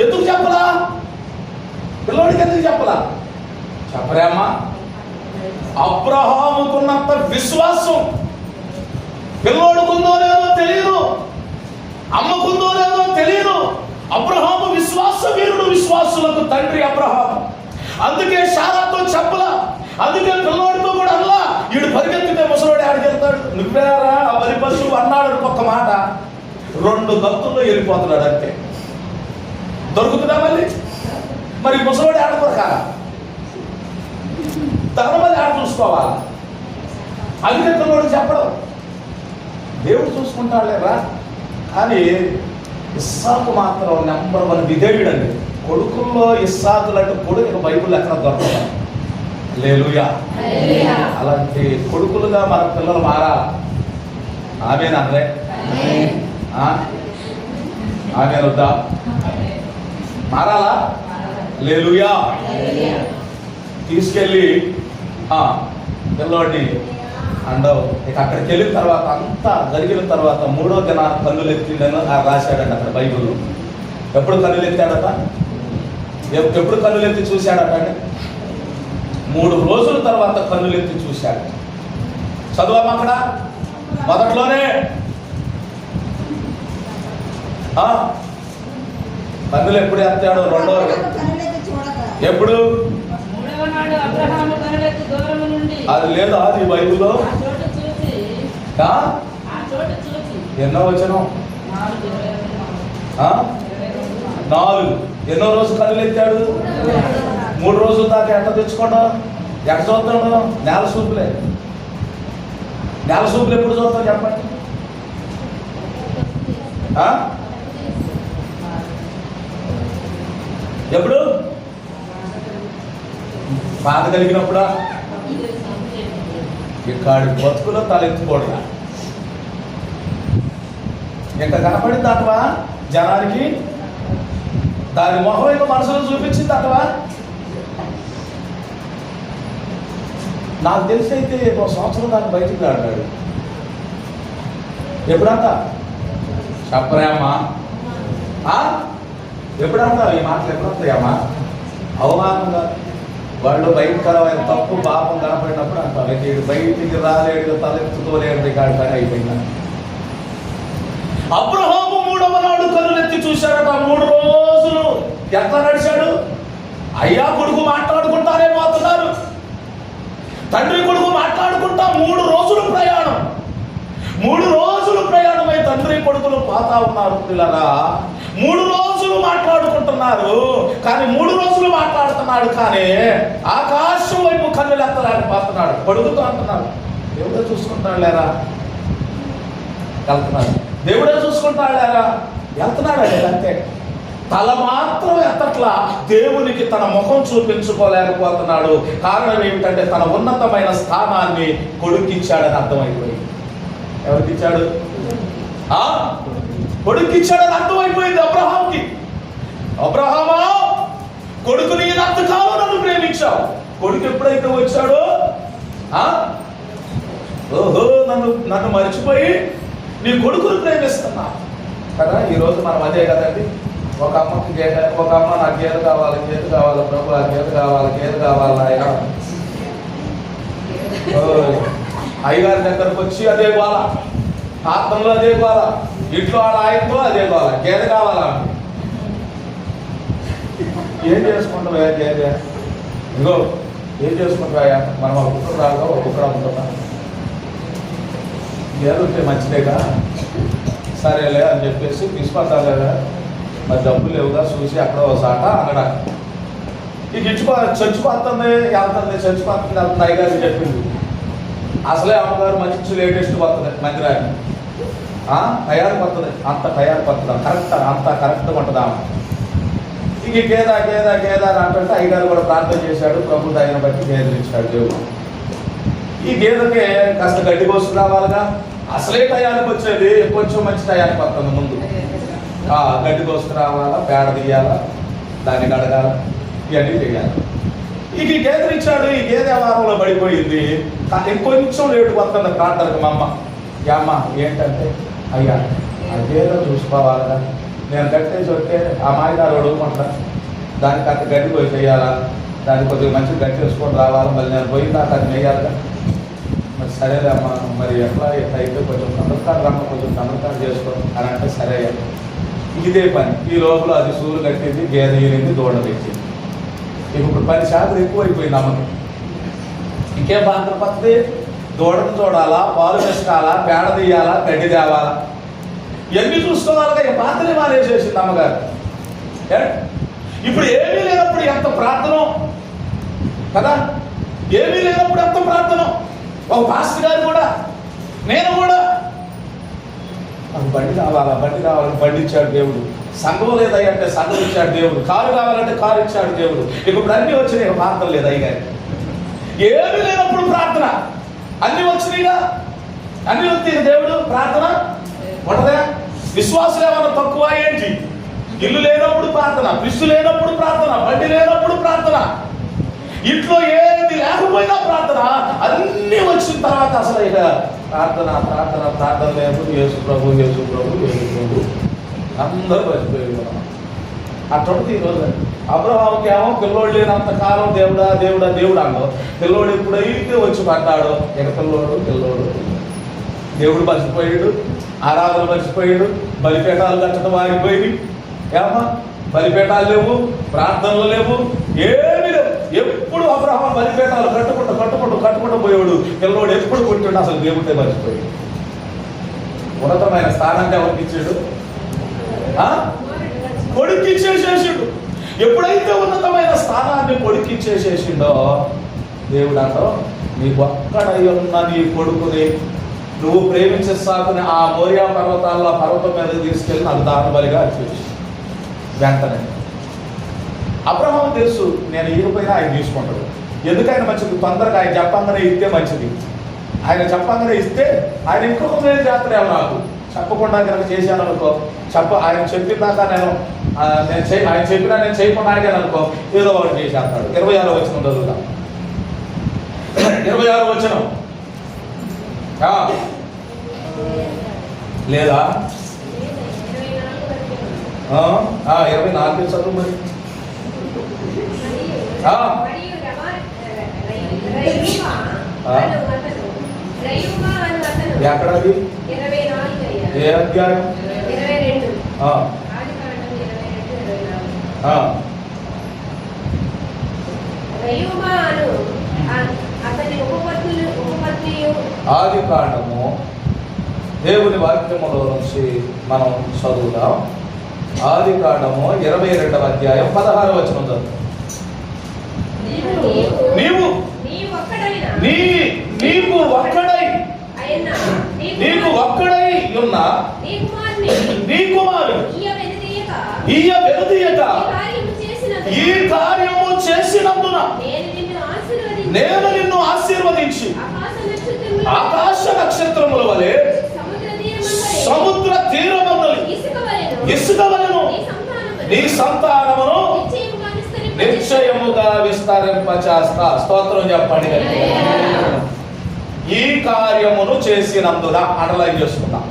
ఎందుకు చెప్పలా? పిల్లోడికి ఎందుకు చెప్పలా? చెప్పరేమ్మా. అబ్రహాముకున్నంత విశ్వాసం పిల్లోడుకుందో లేదో తెలియదు, అమ్మకుందో లేదో తెలియదు. అబ్రహాము విశ్వాస వీరుడు, విశ్వాసులకు తండ్రి అబ్రహాము. అందుకే శారాతో చెప్పలా, అందుకే పిల్లోడితో కూడా అల్లా. వీడు పరిగెత్తితే ముసలోడు ఆడికి వెళ్తాడు. నువ్వేరా ఆ బలి పశువు అన్నాడు ఒక్క మాట, 2 గంతుల్లో వెళ్ళిపోతున్నాడు అంతే. దొరుకుతుందా మళ్ళీ? మరి ముసలోడు ఆడకొరకాల తనమది ఆడ చూసుకోవాలా? అందుకే పిల్లోడు చెప్పడం, దేవుడు చూసుకుంటాడులేరా. కానీ ఇస్సాకు మాత్రం నెంబర్ 1 విధేయుడు అండి. కొడుకుల్లో ఇస్సాకు లాంటి కొడుకు బైబుల్ ఎక్కడ దొరకదు. హల్లెలూయా. అలాంటి కొడుకులుగా మన పిల్లలు మారాలి. ఆమేనంటే ఆమేనొద్దా? మారాలా? హల్లెలూయా. తీసుకెళ్ళి పిల్లోడిని అండవు. ఇక అక్కడికి వెళ్ళిన తర్వాత అంతా జరిగిన తర్వాత 3వ దినాన కన్నులు ఎత్తిండని రాశాడంట అక్కడ బైబుల్లో. ఎప్పుడు కన్నులు ఎత్తాడట? ఎప్పుడు కన్నులు ఎత్తి చూశాడట అండి? 3 రోజుల తర్వాత కన్నులు ఎత్తి చూశాడు. చదువామా అక్కడ? మొదట్లోనే కన్నులు ఎప్పుడు ఎత్తాడు? 2వ ఎప్పుడు? నాడు అబ్రహాము కనులెత్తి దూరము నుండి అది లేదా అది బైబిల్లో ఆ చోట చూసి ఆ? ఎన్నో వచనం 4. ఎన్నో రోజు కళ్ళు ఎత్తాడు? 3 రోజుల దాకా ఎట్ట తెచ్చుకోవడం? ఎక్కడ చూస్తాడు? నేల సూపులే. నేల సూపులు ఎప్పుడు చూస్తాం చెప్పండి? ఎప్పుడు? బాధ కలిగినప్పుడా? ఇక్కడి బతుకులో తలెత్తుకోవడం ఇంకా కనపడింది అటవా జనానికి? దాని మొహం ఇంకా మనసులో చూపించింది అటవా? నాకు తెలిసి అయితే 1 సంవత్సరం దాన్ని బయటికి ఆడాడు. ఎప్పుడంతా చెప్పరామా? ఎప్పుడంతా ఈ మాటలు ఎప్పుడంతాయమ్మా? అవమానంగా వాళ్ళు భయంకరమైన తప్పు పాపం కనపడినప్పుడు అంటారు వీడు బయటికి రాలేడు, తలెత్తుకోలేడు, కాడి పని అయిపోయిందా? అబ్రహాము 3వ నాడు కన్నులెత్తి చూశాడట. 3 రోజులు ఎట్లా నడిచాడు? అయ్యా కొడుకు మాట్లాడుకుంటానే పోతున్నారు. తండ్రి కొడుకు మాట్లాడుకుంటా 3 రోజులు ప్రయాణం. 3 రోజులు ప్రయాణమై తండ్రి కొడుకులు పోతా ఉన్నారు. పిల్లరా 3 రోజులు మాట్లాడుకుంటున్నారు. కానీ 3 రోజులు మాట్లాడుతున్నాడు కానీ ఆకాశం వైపు కన్నులు ఎత్తలేకపోతున్నాడు. కొడుకుతో అంటున్నాడు దేవుడే చూసుకుంటాడు లేరా వెళ్తున్నాడు. దేవుడే చూసుకుంటాడు లేరా వెళ్తున్నాడు. అంతే. తల మాత్రం ఎత్తట్లా. దేవునికి తన ముఖం చూపించుకోలేకపోతున్నాడు. కారణం ఏమిటంటే తన ఉన్నతమైన స్థానాన్ని కొడుకిచ్చాడని అర్థమైపోయింది. ఎవరికిచ్చాడు? కొడుకిచ్చాడని అర్థమైపోయింది అబ్రహాంకి. అబ్రహామా, కొడుకుని ఇంతకాలం నన్ను ప్రేమించావు. కొడుకు ఎప్పుడైతే వచ్చాడో ఓహో నన్ను మర్చిపోయి నీ కొడుకును ప్రేమిస్తున్నా కదా. ఈరోజు మనం అదే కదండి. ఒక అమ్మకి ఒక అమ్మ నాకు గేదె కావాలి, గేదె కావాలి ప్రభు, ఆ గేదె కావాలి, గేదె కావాలి ఆయన. అయ్యగారి దగ్గరకు వచ్చి అదే గోల, ఆత్మలో అదే గోల, ఇంట్లో వాళ్ళ ఆయనతో అదే గోల, గేదె కావాలా. ఏం చేసుకుంటావా గేదె? ఇంకో ఏం చేసుకుంటావా? మనం ఒక కుక్కర్ రాగా ఒక కుక్కర్ అమ్ముతున్నా. గేదె ఉంటే మంచిదేగా, సరేలే అని చెప్పేసి తీసుకొస్తాలేదా, మరి డబ్బులు లేవుగా చూసి అక్కడ ఒకసాట అక్కడ ఇక చచ్చిపోతుంది వెళ్తుంది, చచ్చిపోతుంది వెళ్తుంది. అయ్యగారికి చెప్పింది అసలే అమ్మగారు మంచి లేటెస్ట్ వస్తుంది మందిరాన్ని తయారు పడుతుంది, అంత తయారు పడుతుంది, కరెక్ట్ అంత కరెక్ట్గా ఉంటుంది ఆమె. ఇక గేదా గేదా గేదా అని అంటే అయ్యగారు కూడా ప్రార్థన చేశాడు. ప్రభు దయను బట్టి గేదెలు ఇచ్చాడు దేవుడు. ఈ గేదెకి కాస్త గడ్డి కోసుకు రావాలిగా. అసలే టయానికి వచ్చేది కొంచెం మంచి టయానికి వస్తుంది ముందు. గడ్డి కోసుకు రావాలా, పేడ తీయాలా, దాన్ని కడగాల, ఇవన్నీ చేయాలి. ఇక ఈ గేదెలు ఇచ్చాడు. ఈ గేదె వారంలో పడిపోయింది. ఇంకొంచెం లేటు వస్తుంది ప్రార్థనకు. మా అమ్మ ఏంటంటే అయ్యా ఆ గేదె చూసుకోవాలిగా, నేను కట్టేసి వస్తే ఆ మాయగారు అడుగుకుంటా, దానికి అంత గడ్డి పోయి చేయాలా, దానికి కొద్దిగా మంచి గడ్డి వేసుకొని రావాలి, మళ్ళీ నేను పోయిన దాకా అది వేయాలిగా. మరి సరేలే అమ్మ, మరి ఎట్లా అయితే కొంచెం తమిళకాడు రమ్మ, కొంచెం తమిళకాడు చేసుకో అని అంటే సరే. ఇదే పని. ఈ లోపల అది సూరు కట్టింది, గేదె ఈరింది, దూడ తెచ్చింది. ఇప్పుడు 10 శాతం ఎక్కువైపోయింది అమ్మకి. ఇంకేం బాధ పడుతుంది? దూడను చూడాలా, పాలు వేసుకోవాలా, పేడ తీయాలా, గడ్డి తేవాలా, ఇవన్నీ చూసుకోవాలిగా. ఈ పాత్రని మానేసేసింది అమ్మగారు. ఇప్పుడు ఏమీ లేనప్పుడు ఎంత ప్రార్థన కదా, ఏమీ లేనప్పుడు ఎంత ప్రార్థన. ఒక పాస్టర్ గారు కూడా, నేను కూడా బండి కావాలా, బండి కావాలంటే బండి ఇచ్చాడు దేవుడు. సంఘం లేదంటే సంఘం ఇచ్చాడు దేవుడు. కారు కావాలంటే కారు ఇచ్చాడు దేవుడు. ఇప్పుడు అన్నీ వచ్చినాయి, ప్రార్థన లేదు అయ్యగారి. ఏమీ లేనప్పుడు ప్రార్థన, అన్ని వచ్చినాయిగా. అన్ని వస్తే దేవుడు ప్రార్థన ఉండదా? విశ్వాసం ఏమన్నా తక్కువ ఏంటి? ఇల్లు లేనప్పుడు ప్రార్థన, పిస్సు లేనప్పుడు ప్రార్థన, బండి లేనప్పుడు ప్రార్థన, ఇంట్లో ఏది లేకపోయినా ప్రార్థన. అన్నీ వచ్చిన తర్వాత అసలు ఇక ప్రార్థన ప్రార్థన ప్రార్థన లేదు. యేసు ప్రభు, యేసు ప్రభు, యేసు ప్రభు, అందరూ మర్చిపోయారు. అటువంటి ఈరోజు అబ్రహాముకి ఏమో పిల్లోడు లేనంత కాలం దేవుడా దేవుడా దేవుడు అన్నాడు. పిల్లోడు ఎప్పుడైతే వచ్చి పడ్డాడో ఇక పిల్లోడు పిల్లోడు దేవుడు మర్చిపోయాడు, ఆరాధన మర్చిపోయాడు, బలిపీఠాలు కట్టడం ఆగిపోయింది. ఏమా బలిపీఠాలు లేవు, ప్రార్థనలు లేవు, ఏమీ లేవు. ఎప్పుడు అబ్రహాం బలిపీఠాలు కట్టుకుంటూ పోయేవాడు. పిల్లవాడు ఎప్పుడు కొట్టాడు, అసలు దేవుడే మర్చిపోయాడు. ఉన్నతమైన స్థానాన్ని ఎవరికి ఇచ్చాడు? కొడుకు ఇచ్చేసేసాడు. ఎప్పుడైతే ఉన్నతమైన స్థానాన్ని కొడుకు ఇచ్చేసేసిండో దేవుడు అంటావు, నీకు ఒక్కడై ఉన్న నీ కొడుకుని నువ్వు ప్రేమించే సాకుని ఆ మోరియా పర్వతాల్లో పర్వతం మీద తీసుకెళ్ళి నాకు దాన బలిగా అర్పించి వెంటనే అబ్రహాం తెలుసు నేను ఇవ్వకపోయినా ఆయన తీసుకుంటాడు. ఎందుకైనా మంచిది, తొందరగా ఆయన చెప్పంగానే ఇస్తే మంచిది. ఆయన చెప్పంగానే ఇస్తే ఆయన ఇంకొక మేలు చేస్తారేమో, నాకు చెప్పకుండా కనుక చేశాను అనుకో, ఆయన చెప్పినాక ఆయన చెప్పినా నేను చేయకుండా అడిగాను అనుకో, ఏదో ఒకటి చేసేస్తాడు. 26వ వచనం చదువుతాం. 26వ వచనం లేదా 24 చదువు మరి. ఎక్కడది? ఏ అధ్యాయం? ఆది కాండము దేవుని వాక్యములో నుంచి మనం చదువుదాం. ఆది కాండము 22వ అధ్యాయం 16వ వచనం చదువు. నీకు ఒక్కడై ఉన్న నీ కుమారుడు ఈయ వెనుదీయక ఈ కార్యము చేసినందున నేను నిన్ను ఆశీర్వదించి ఆకాశ నక్షత్రముల వలె సముద్ర తీరమును ఇసుక వలెను నీ సంతానమును నిశ్చయముగా విస్తరింపచేస్తా. స్తోత్రం చెప్పండి. ఈ కార్యమును చేసినందున అండర్లైన్ చేసుకుందాం.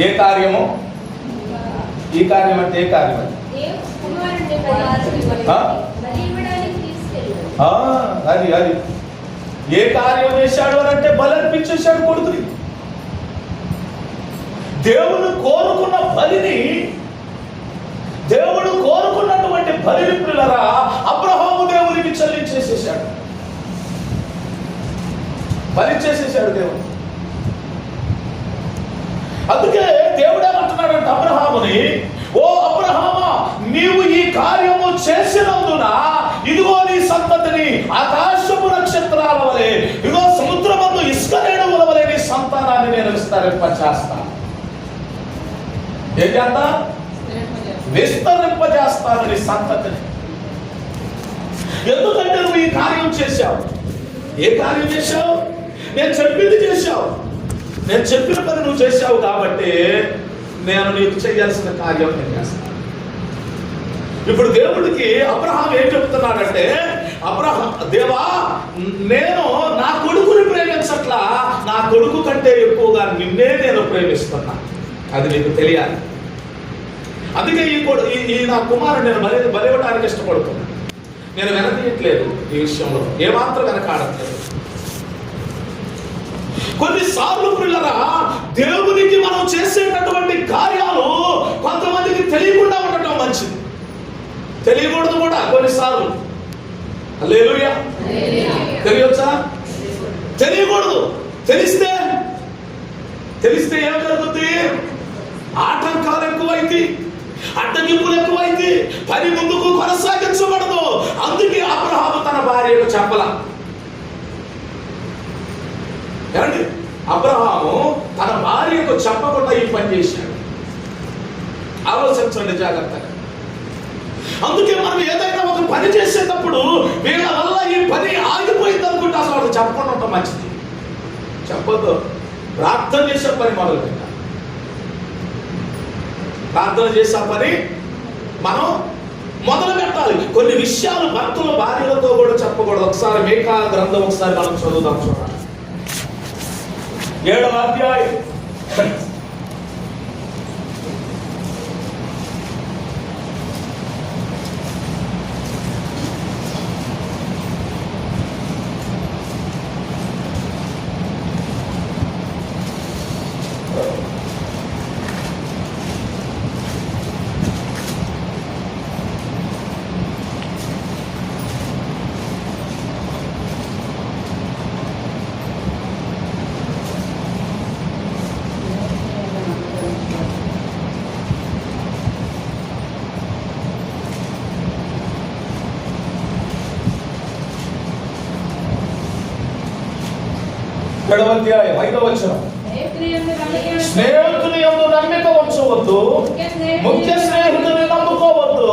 ఏ కార్యము? ఈ కార్యం అంటే ఏ కార్యం? అది ఏ కార్యం చేశాడు అని అంటే బలర్పించేశాడు కొడుకుని. దేవుడు కోరుకున్న బలిని, దేవుడు కోరుకున్నటువంటి బలిని పిల్లరా అబ్రహాము దేవునికి చెల్లించేసేసాడు, బలిచేసేసాడు దేవుడు. అందుకే దేవుడు ఏమంటున్నాడంటే అబ్రహాముని, ఓ అబ్రహామా, నీవు ఈ కార్యము చేసినందున ఇదిగో నీ సంతతిని ఆకాశపు నక్షత్రాల వలె, ఇదిగో సముద్రమందు ఇసుక రేణువుల వలె నీ సంతానాన్ని నేను విస్తరింపచేస్తాను. ఏం చేస్తా? విస్తరింపజేస్తాను నీ సంతతిని. ఎందుకంటే నువ్వు ఈ కార్యం చేశావు. ఏ కార్యం చేశావు? నేను చెప్పింది చేశావు. నేను చెప్పిన పని నువ్వు చేశావు కాబట్టి నేను నీకు చేయాల్సిన కార్యం నేను చేస్తాను. ఇప్పుడు దేవుడికి అబ్రహాం ఏం చెప్తున్నాడంటే, దేవా, నేను నా కొడుకుని ప్రేమించట్లా, నా కొడుకు కంటే ఎక్కువగా నిన్నే నేను ప్రేమిస్తున్నా. అది నీకు తెలియాలి. అందుకే ఈ నా కుమారుడు నేను బలివ్వడానికి ఇష్టపడుతున్నా. నేను వెనకీయట్లేదు, ఈ విషయంలో ఏమాత్రం వెనకాడట్లేదు. కొన్నిసార్లు పిల్లరా దేవునికి మనం చేసేటటువంటి కార్యాలు కొంతమందికి తెలియకుండా ఉండటం మంచిది. తెలియకూడదు కూడా కొన్నిసార్లు. హల్లెలూయా. తెలియవచ్చా? తెలియకూడదు. తెలిస్తే ఏం జరుగుతుంది? ఆటంకాలు ఎక్కువైంది, అడ్డగింపులు ఎక్కువైంది, పని ముందుకు కొనసాగించబడదు. అందుకే అబ్రహాము తన భార్యకు చెప్పలా. ఏమండి, అబ్రహాము తన భార్యకు చెప్పకుండా ఈ పని చేశాడు. ఆలోచించండి జాగ్రత్తగా. అందుకే మనం ఏదైనా ఒక పని చేసేటప్పుడు వీళ్ళ వల్ల ఈ పని ఆగిపోయింది అనుకుంటే అసలు వాళ్ళు చెప్పకుండా ఉంటాం మంచిది. చెప్పొద్దు. ప్రార్థన చేసే పని మొదలు పెట్టాలి. ప్రార్థన చేసే పని మనం మొదలు పెట్టాలి. కొన్ని విషయాలు భక్తుల భార్యలతో కూడా చెప్పకూడదు. ఒకసారి మీకా గ్రంథం ఒకసారి మనం చదువుదాం. చూడాలి 7వ అధ్యాయం. 7వ అధ్యాయం 5వ వచనం. స్నేహితుని యందు నమ్మిక ఉంచవద్దు, ముఖ్య స్నేహితుని నమ్ముకోవద్దు.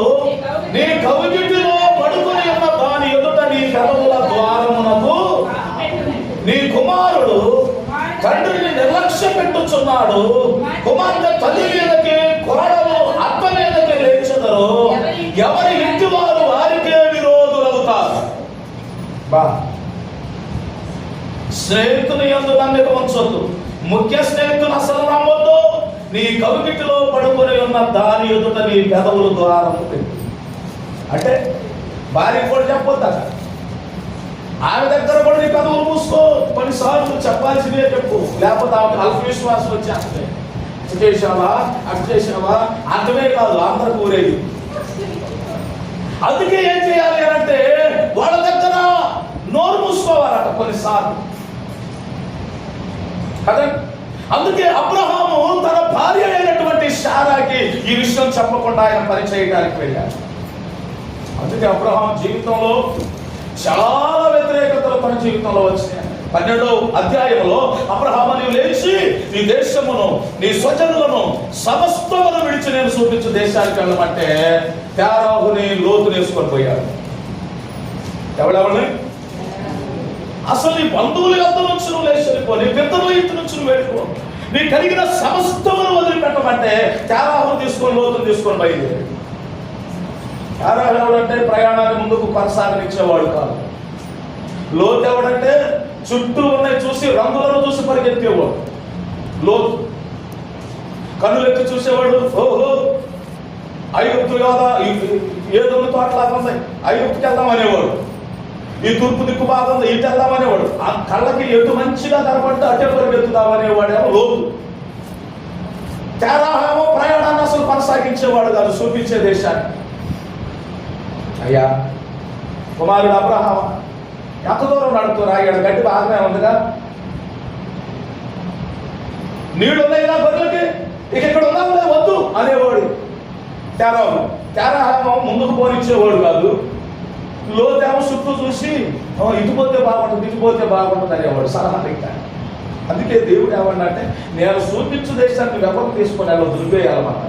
నీ కవిగిటిలో పడుకొని ఉన్న దాని ఎదుట నీ పెదవుల ద్వారమునకు నీ కుమారుడు తండ్రిని నిర్లక్ష్య పెట్టుచున్నాడు. కుమార్తె తల్లి మీదకి, కోడలు అత్త మీదకి లేచెదరు. ఎవరి ఇంటి వారు వారికే విరోధులవుతారు. స్నేహితుని యందు నమ్మిక ఉంచొద్దు, ముఖ్య స్నేహితుని అసలు నమ్మొద్దు. నీ కవిగిటిలో పడుకొని ఉన్న దాని ఎదుట నీ పెదవుల ద్వారము పెట్టు. అంటే భార్య కూడా చెప్పొద్దు, ఆమె దగ్గర కూడా నీ పెదవులు మూసుకో. కొన్నిసార్లు చెప్పాల్సిందే చెప్పు, లేకపోతే ఆమె అల్ప విశ్వాసం వచ్చేస్తే అటు చేసావా అటు చేసావా అర్థమే కాదు, అందరికి ఊరేది. అందుకే ఏం చేయాలి అంటే వాళ్ళ దగ్గర నోరు మూసుకోవాలట కొన్నిసార్లు కదండి. అందుకే అబ్రహాము తన భార్య అయినటువంటి శారాకి ఈ విషయం చెప్పకుండా ఆయన పని చేయడానికి వెళ్ళాడు. అందుకే అబ్రహాం జీవితంలో చాలా వ్యతిరేకతలు తన జీవితంలో వచ్చినాయి. 12వ అధ్యాయంలో అబ్రహాము నీవు లేచి నీ దేశమును, నీ స్వజనులను, సమస్తమును విడిచి నేను చూపించు దేశానికి వెళ్ళమంటే తేరాహుని లోతు వేసుకొని పోయాడు. ఎవడెవరిని? అసలు నీ బంధువుల యొద్ద నుంచి నువ్వు లేచి వెళ్ళిపో, నీ పెద్దల ఇంటి నుంచి నువ్వు వెళ్ళిపో, నీ కలిగిన సమస్తమును వదిలిపెట్టమంటే తేరాహును తీసుకొని, లోతును తీసుకొని బయలుదేరి. తేరాహు ఎవడంటే ప్రయాణాన్ని ముందుకు కొనసాగనిచ్చేవాడు కాదు. లోతు ఎవడంటే చుట్టూ ఉన్నాయి చూసి, రంగులను చూసి పరిగెత్తేవాడు. లోతు కన్నులెత్తి చూసేవాడు. ఓహో ఐగుప్తు కాదా, ఏదో తోటలాగా ఉంది, ఐగుప్తుకి వెళ్దాం అనేవాడు. ఈ తూర్పు దిక్కు బాగుంది, ఇటు వెళ్దాం అనేవాడు. ఆ కళ్ళకి ఎటు మంచిగా కనపడితే అటే పరిగెత్తుదాం అనేవాడేమో లోతు. తేరాహేమో ప్రయాణాన్ని అసలు కొనసాగించేవాడు కాదు, చూపించే దేశాన్ని. అయ్యా కుమారుడు అబ్రహాము ఎంత దూరం నడుపుతున్నా, ఇక్కడ గడ్డి బాగానే ఉందిగా, నీళ్ళు ఉన్నాయిగా గొర్రెలకి, ఇక ఇక్కడ ఉందా వద్దు అనేవాడు తేరాహు. తేరాహేమో ముందుకు పోనిచ్చేవాడు కాదు. లోతేమో చుట్టూ చూసి ఇటు పోతే బాగుంటుంది, ఇటు పోతే బాగుంటుంది అనేవాడు సలహా పెట్టాడు. అందుకే దేవుడు ఏమన్నాడంటే నేను చూపించు దేశాన్ని వెపకు తీసుకొని అలా దులిపేయాలన్నమాట.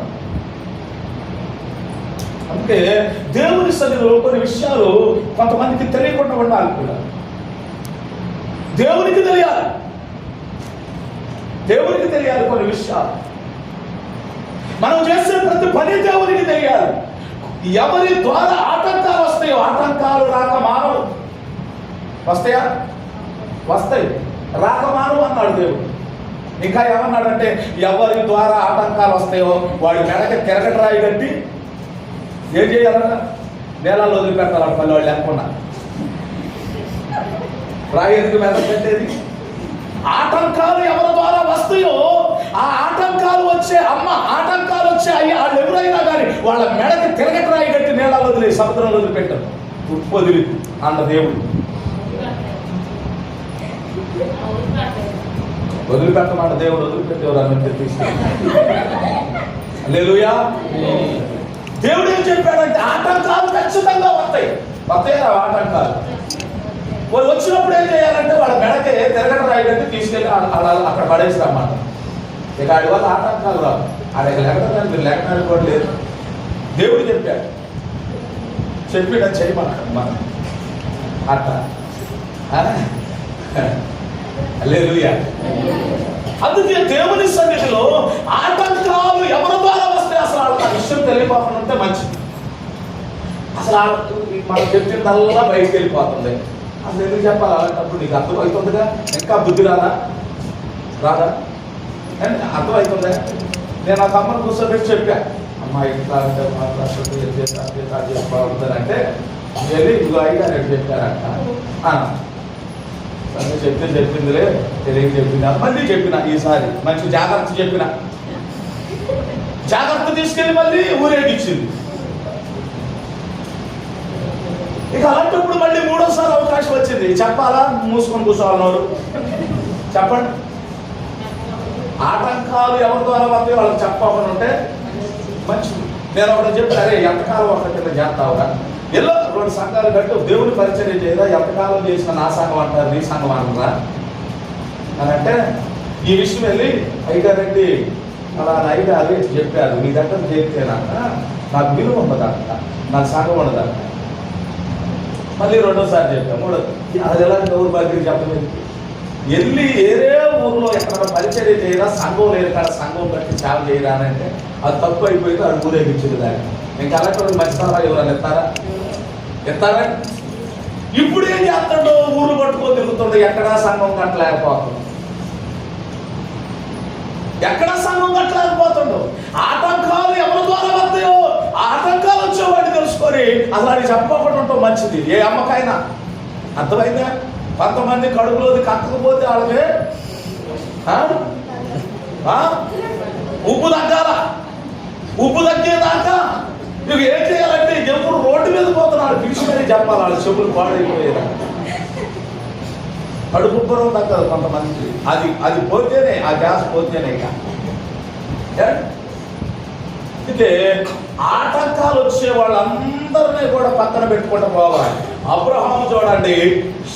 అందుకే దేవుని సన్నిధిలో కొన్ని విషయాలు కొంతమందికి తెలియకుండా ఉండాలి కూడా. దేవునికి తెలియాలి, దేవునికి తెలియాలి కొన్ని విషయాలు. మనం చేసే ప్రతి పని దేవునికి తెలియాలి. ఎవరి ద్వారా ఆటంకాలు వస్తాయో, ఆటంకాలు రాక మానవు. వస్తాయా? వస్తాయి, రాక మానవు అన్నాడు దేవుడు. ఇంకా ఏమన్నాడంటే ఎవరి ద్వారా ఆటంకాలు వస్తాయో వాడి మెడకి తిరగట రాయి కట్టి ఏం చేయాలన్నా నేలలో వదిలిపెట్టాలి. పల్లె వాళ్ళు లేకుండా రాయి ఎందుకు మెడ పెట్టేది? ఆటంకాలు ఎవరి ద్వారా వస్తాయో ఆ ఆటంకాలు వచ్చే ఆటంకాలు వచ్చే వాళ్ళు ఎవరైనా కానీ వాళ్ళ మెడకి తిరగట రాయి కట్టి నేలలో వదిలే, సముద్రంలో వదిలిపెట్టారు. వదిలి అన్న దేవుడు వదిలిపెట్టమాట. దేవుడు వదిలిపెట్టేవారు అన్నట్టు తీసుకెళ్ళి. హల్లెలూయా. దేవుడు ఏం చెప్పాడంటే ఆటంకాలు ఖచ్చితంగా వస్తాయి. వస్తాయా ఆటంకాలు? వాళ్ళు వచ్చినప్పుడు ఏం చేయాలంటే వాళ్ళ మెడకే తిరగట రాయడానికి తీసుకెళ్ళి అక్కడ పడేసి రన్నమాట. ఇక ఆడి వల్ల ఆటంకాలు రావు. ఆడికి లేకపోతే మీరు లేకపోతే కూడా లేదు. దేవుడు చెప్పాడు, చెప్పిన చేయమన్నా అట్లా. హల్లెలూయా. అందుకే దేవుని సన్నిధిలో ఆటంకాలు ఎవరి ద్వారా వస్తే అసలు ఆ విషయం తెలియపోకుండా ఉంటే మంచిది. అసలు మనం చెప్పిందల్లా బయటికి వెళ్ళిపోతుంది. అసలు ఎందుకు చెప్పాలి? అలాంటప్పుడు నీకు అర్థమవుతుందిగా, ఇంకా బుద్ధి రాదా? అర్థమవుతుందా? నేను ఆ అమ్మను కూర్చోబెట్టి చెప్పా, అమ్మ ఇట్లా అంటే చేసుకోవాలంటే వెళ్ళి ఇదిగో అయ్యారు ఎట్టు చెప్పారంట చెప్పిందిలే తెలియక చెప్పిన, మళ్ళీ చెప్పిన. ఈసారి మంచి జాగ్రత్త చెప్పిన, జాగ్రత్త తీసుకెళ్ళి మళ్ళీ ఊరేగించింది. ఇక అలాంటప్పుడు మళ్ళీ 3వసారి అవకాశం వచ్చింది. చెప్పాలా? మూసుకొని కూర్చోవాలన్నారు. చెప్పండి. ఆటంకాలు ఎవరి ద్వారా వస్తే వాళ్ళకి చెప్పకుండా ఉంటే మంచిది. నేను ఒకటి చెప్పి అరే ఎంతకాలం ఒక కింద చేస్తావుగా, ఎల్లో 2 సంఘాలు కట్టు, దేవుని పరిచర్య చేయదా, ఎంతకాలం చేసిన నా సంఘం అంటారు, నీ సంఘం అంటారా? అని అంటే ఈ విషయం వెళ్ళి అయ్యగారండి అలా నైట్ అదే చెప్పారు, మీ దగ్గర చేరితేనాక నాకు విలువ ఉండదంట, నాకు సంఘం ఉండదంట. మళ్ళీ రెండోసారి చెప్పాను, మూడోది అది ఎలా ఎవరు బాధ్యత చెప్పలేదు. వెళ్ళి ఏరే ఊర్లో ఎక్కడ పరిచర్య చేయరా, సంఘం లేదు కాడ సంఘం కట్టి సేవ చేయరా అని అంటే అది తప్పు అయిపోయింది, అది ఊరేగించింది దాన్ని. నేను కలెక్టర్ మంచితనం ఎవరైనా ఎత్తారా? ఇప్పుడు ఏం చేస్తాడో ఊరు పట్టుకొని తిరుగుతుండో ఎక్కడా సంఘం కట్టలేకపోతుండో, ఎక్కడా సంఘం కట్టలేకపోతుండో. ఆటంకాలు ఎవరి ద్వారా వస్తాయో ఆటంకాలు వచ్చేవాడిని తెలుసుకొని అసలు అది చెప్పకుండా ఉంటాం మంచిది. ఏ అమ్మకైనా అర్థమైందా? కొంతమంది కడుపులోది కట్టకపోతే వాళ్ళకి ఉప్పు తగ్గాల, ఉప్పు తగ్గేదాకా నువ్వు ఏం చేయాలంటే ఎప్పుడు రోడ్డు మీద పోతున్నాడు పిలిచిమని చెప్పాలి, వాళ్ళ చెప్పులు పాడైపోయేదా. కడుపు బరువు తగ్గదు కొంతమంది, అది పోతేనే ఆ గ్యాస్ పోతేనే. అయితే ఆటంకాలు వచ్చే వాళ్ళందరినీ కూడా పక్కన పెట్టుకుంటూ పోవాలి. అబ్రహాము చూడండి,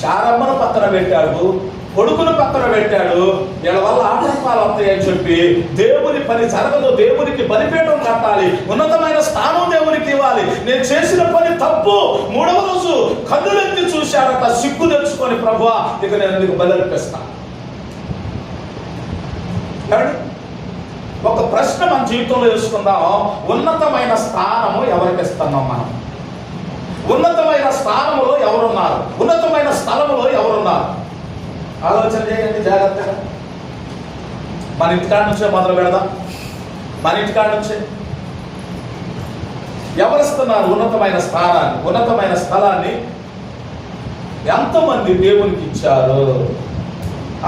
శారమ్మను పక్కన పెట్టాడు, కొడుకును పక్కన పెట్టాడు. వీళ్ళ వల్ల ఆటంకాలు వస్తాయని చెప్పి దేవుని పని జరగదు, దేవునికి బలిపీఠం కట్టాలి, ఉన్నతమైన స్థానం దేవునికి ఇవ్వాలి. నేను చేసిన పని తప్పు. మూడవ రోజు కన్నులెత్తి చూశాడట, సిగ్గు తెచ్చుకొని ప్రభువా ఇక నేను నీకు బలి అర్పిస్తాను. ఒక ప్రశ్న మన జీవితంలో వేసుకుందాం, ఉన్నతమైన స్థానము ఎవరికి ఇస్తున్నాం మనం? ఉన్నతమైన స్థానములో ఎవరున్నారు? ఉన్నతమైన స్థలములో ఎవరున్నారు? ఆలోచన చేయండి జాగ్రత్తగా. మన ఇంటికాడ నుంచే మొదలు పెడదాం. మన ఇంటికాడ నుంచే ఎవరిస్తున్నారు ఉన్నతమైన స్థానాన్ని? ఉన్నతమైన స్థలాన్ని ఎంతమంది దేవునికి ఇచ్చారు?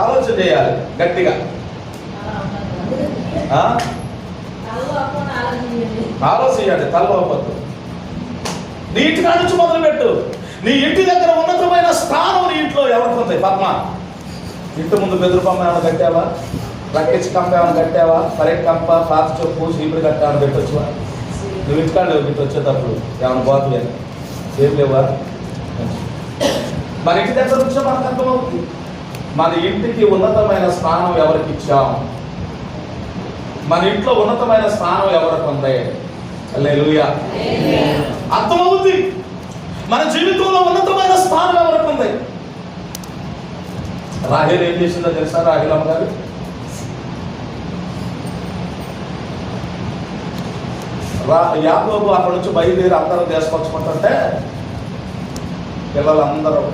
ఆలోచన చేయాలి గట్టిగా. ఆలోచించండి, తలవద్దు. నీ ఇంటికాడ నుంచి మొదలు పెట్టు. నీ ఇంటి దగ్గర ఉన్నతమైన స్థానం నీ ఇంట్లో ఎవరికి ఉంది? పద్మ, ఇంటి ముందు బెదురు బొమ్మ ఏమైనా కట్టావా? లక్కెచ్చి కంప ఏమైనా కట్టావా? పరెట్ కంప, పాత చెప్పు, చీపురు కట్టామని పెట్టొచ్చువా? నువ్వు ఇంటికాడ లేవు, ఇంటి వచ్చేటప్పుడు ఏమైనా బాగుంది అని ఏం లేవా? మన ఇంటి దగ్గర నుంచో మనకు అర్థమవుతుంది మన ఇంటికి ఉన్నతమైన స్థానం ఎవరికి ఇచ్చాం, మన ఇంట్లో ఉన్నతమైన స్థానం ఎవరికి ఉంది. హల్లెలూయా. అర్థమవుతుంది మన జీవితంలో ఉన్నతమైన స్థానం ఎవరికి ఉంది. రాహేల్ ఏం చేసిందో తెలుసా? రాహేల్ అమ్మగారు యాకోబు అక్కడి నుంచి బయలుదేరి అందరూ తీసుకొచ్చుకుంటుంటే పిల్లలందరూ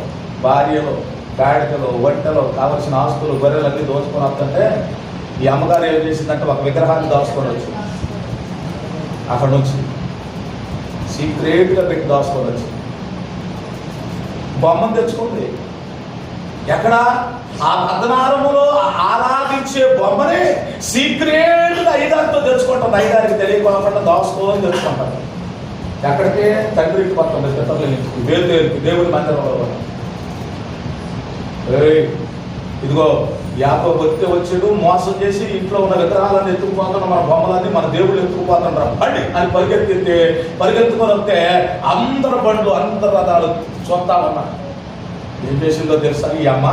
భార్యలు, గాడికలు, ఒంటెలు, కావలసిన ఆస్తులు, గొర్రెలన్నీ దోచుకొని వస్తుంటే ఈ అమ్మగారు ఏం చేసిందంటే ఒక విగ్రహాన్ని దాచుకొని వచ్చి అక్కడి నుంచి సీక్రెట్గా పెట్టి దాచుకొని వచ్చి బొమ్మను తెచ్చుకుంది. ఎక్కడ? ఆ పద్నారములో ఆరాధించే బొమ్మని సీక్రెట్గా అయ్యగారితో తెచ్చుకుంటుంది. అయ్యగారికి తెలియకుండా దాచుకోని తెచ్చుకుంటారు. ఎక్కడికి? తండ్రికి పడుతుంది పితరుల నుంచి దేవుడి మందిరంలో. ఇదిగో యాకోబు భక్తి వచ్చాడు, మోసం చేసి ఇంట్లో ఉన్న విగ్రహాలన్నీ ఎత్తుకుపోతున్నా, మన బొమ్మలన్నీ మన దేవుళ్ళు ఎత్తుకుపోతుంటారు బండి అని పరిగెత్తుకొని వస్తే అందరు బండ్లు, అందరు రథాలు చూస్తా ఉన్నా. ఏం చేసిందో తెలుసా? ఈ అమ్మ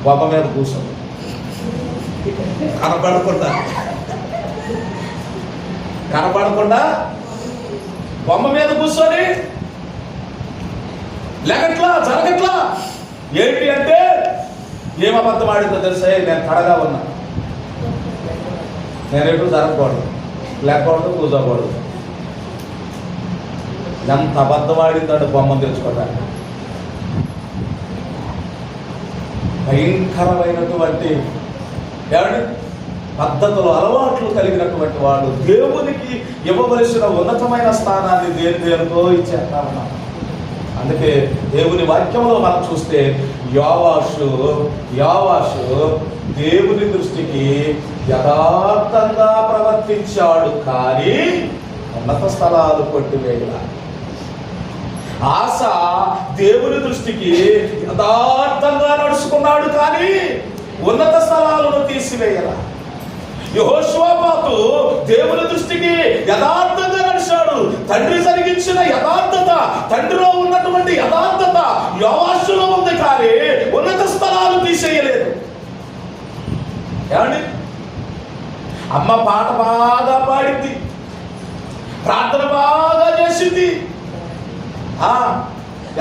బొమ్మ మీద కూర్చొని కనపడకుండా బొమ్మ మీద కూర్చొని లెగట్లా జరగట్లా. ఏంటి అంటే ఏం అబద్ధం ఆడిందో తెలుసా? నేను కడగా ఉన్నా, నేను ఎటు జరగకూడదు, లేకూడదు, కూర్చోకూడదు. ఎంత అబద్ధం ఆడిందంటే బొమ్మను తెచ్చుకోవడానికి. భయంకరమైనటువంటి పద్ధతులు, అలవాట్లు కలిగినటువంటి వాడు దేవునికి ఇవ్వవలసిన ఉన్నతమైన స్థానాన్ని దేనికో ఇచ్చేస్తా ఉన్నాడు. అందుకే దేవుని వాక్యంలో మనం చూస్తే యోవాషు దేవుని దృష్టికి యథార్థంగా ప్రవర్తించాడు, కానీ ఉన్నత స్థలాలు కొట్టివేయల. ఆస దేవుని దృష్టికి యథార్థంగా నడుచుకున్నాడు, కానీ ఉన్నత స్థలాలను తీసివేయల. యెహోషువపాతు దేవుని దృష్టికి యథార్థంగా నడిచాడు. తండ్రి జరిగించిన యథార్థత, తండ్రిలో ఉన్నటువంటి యథార్థత యోవాషులో ఉంది, కానీ ఉన్నత స్థలాలు తీసేయలేదు. ఏమండి? అమ్మ పాట బాగా పాడింది, ప్రార్థన బాగా చేసింది.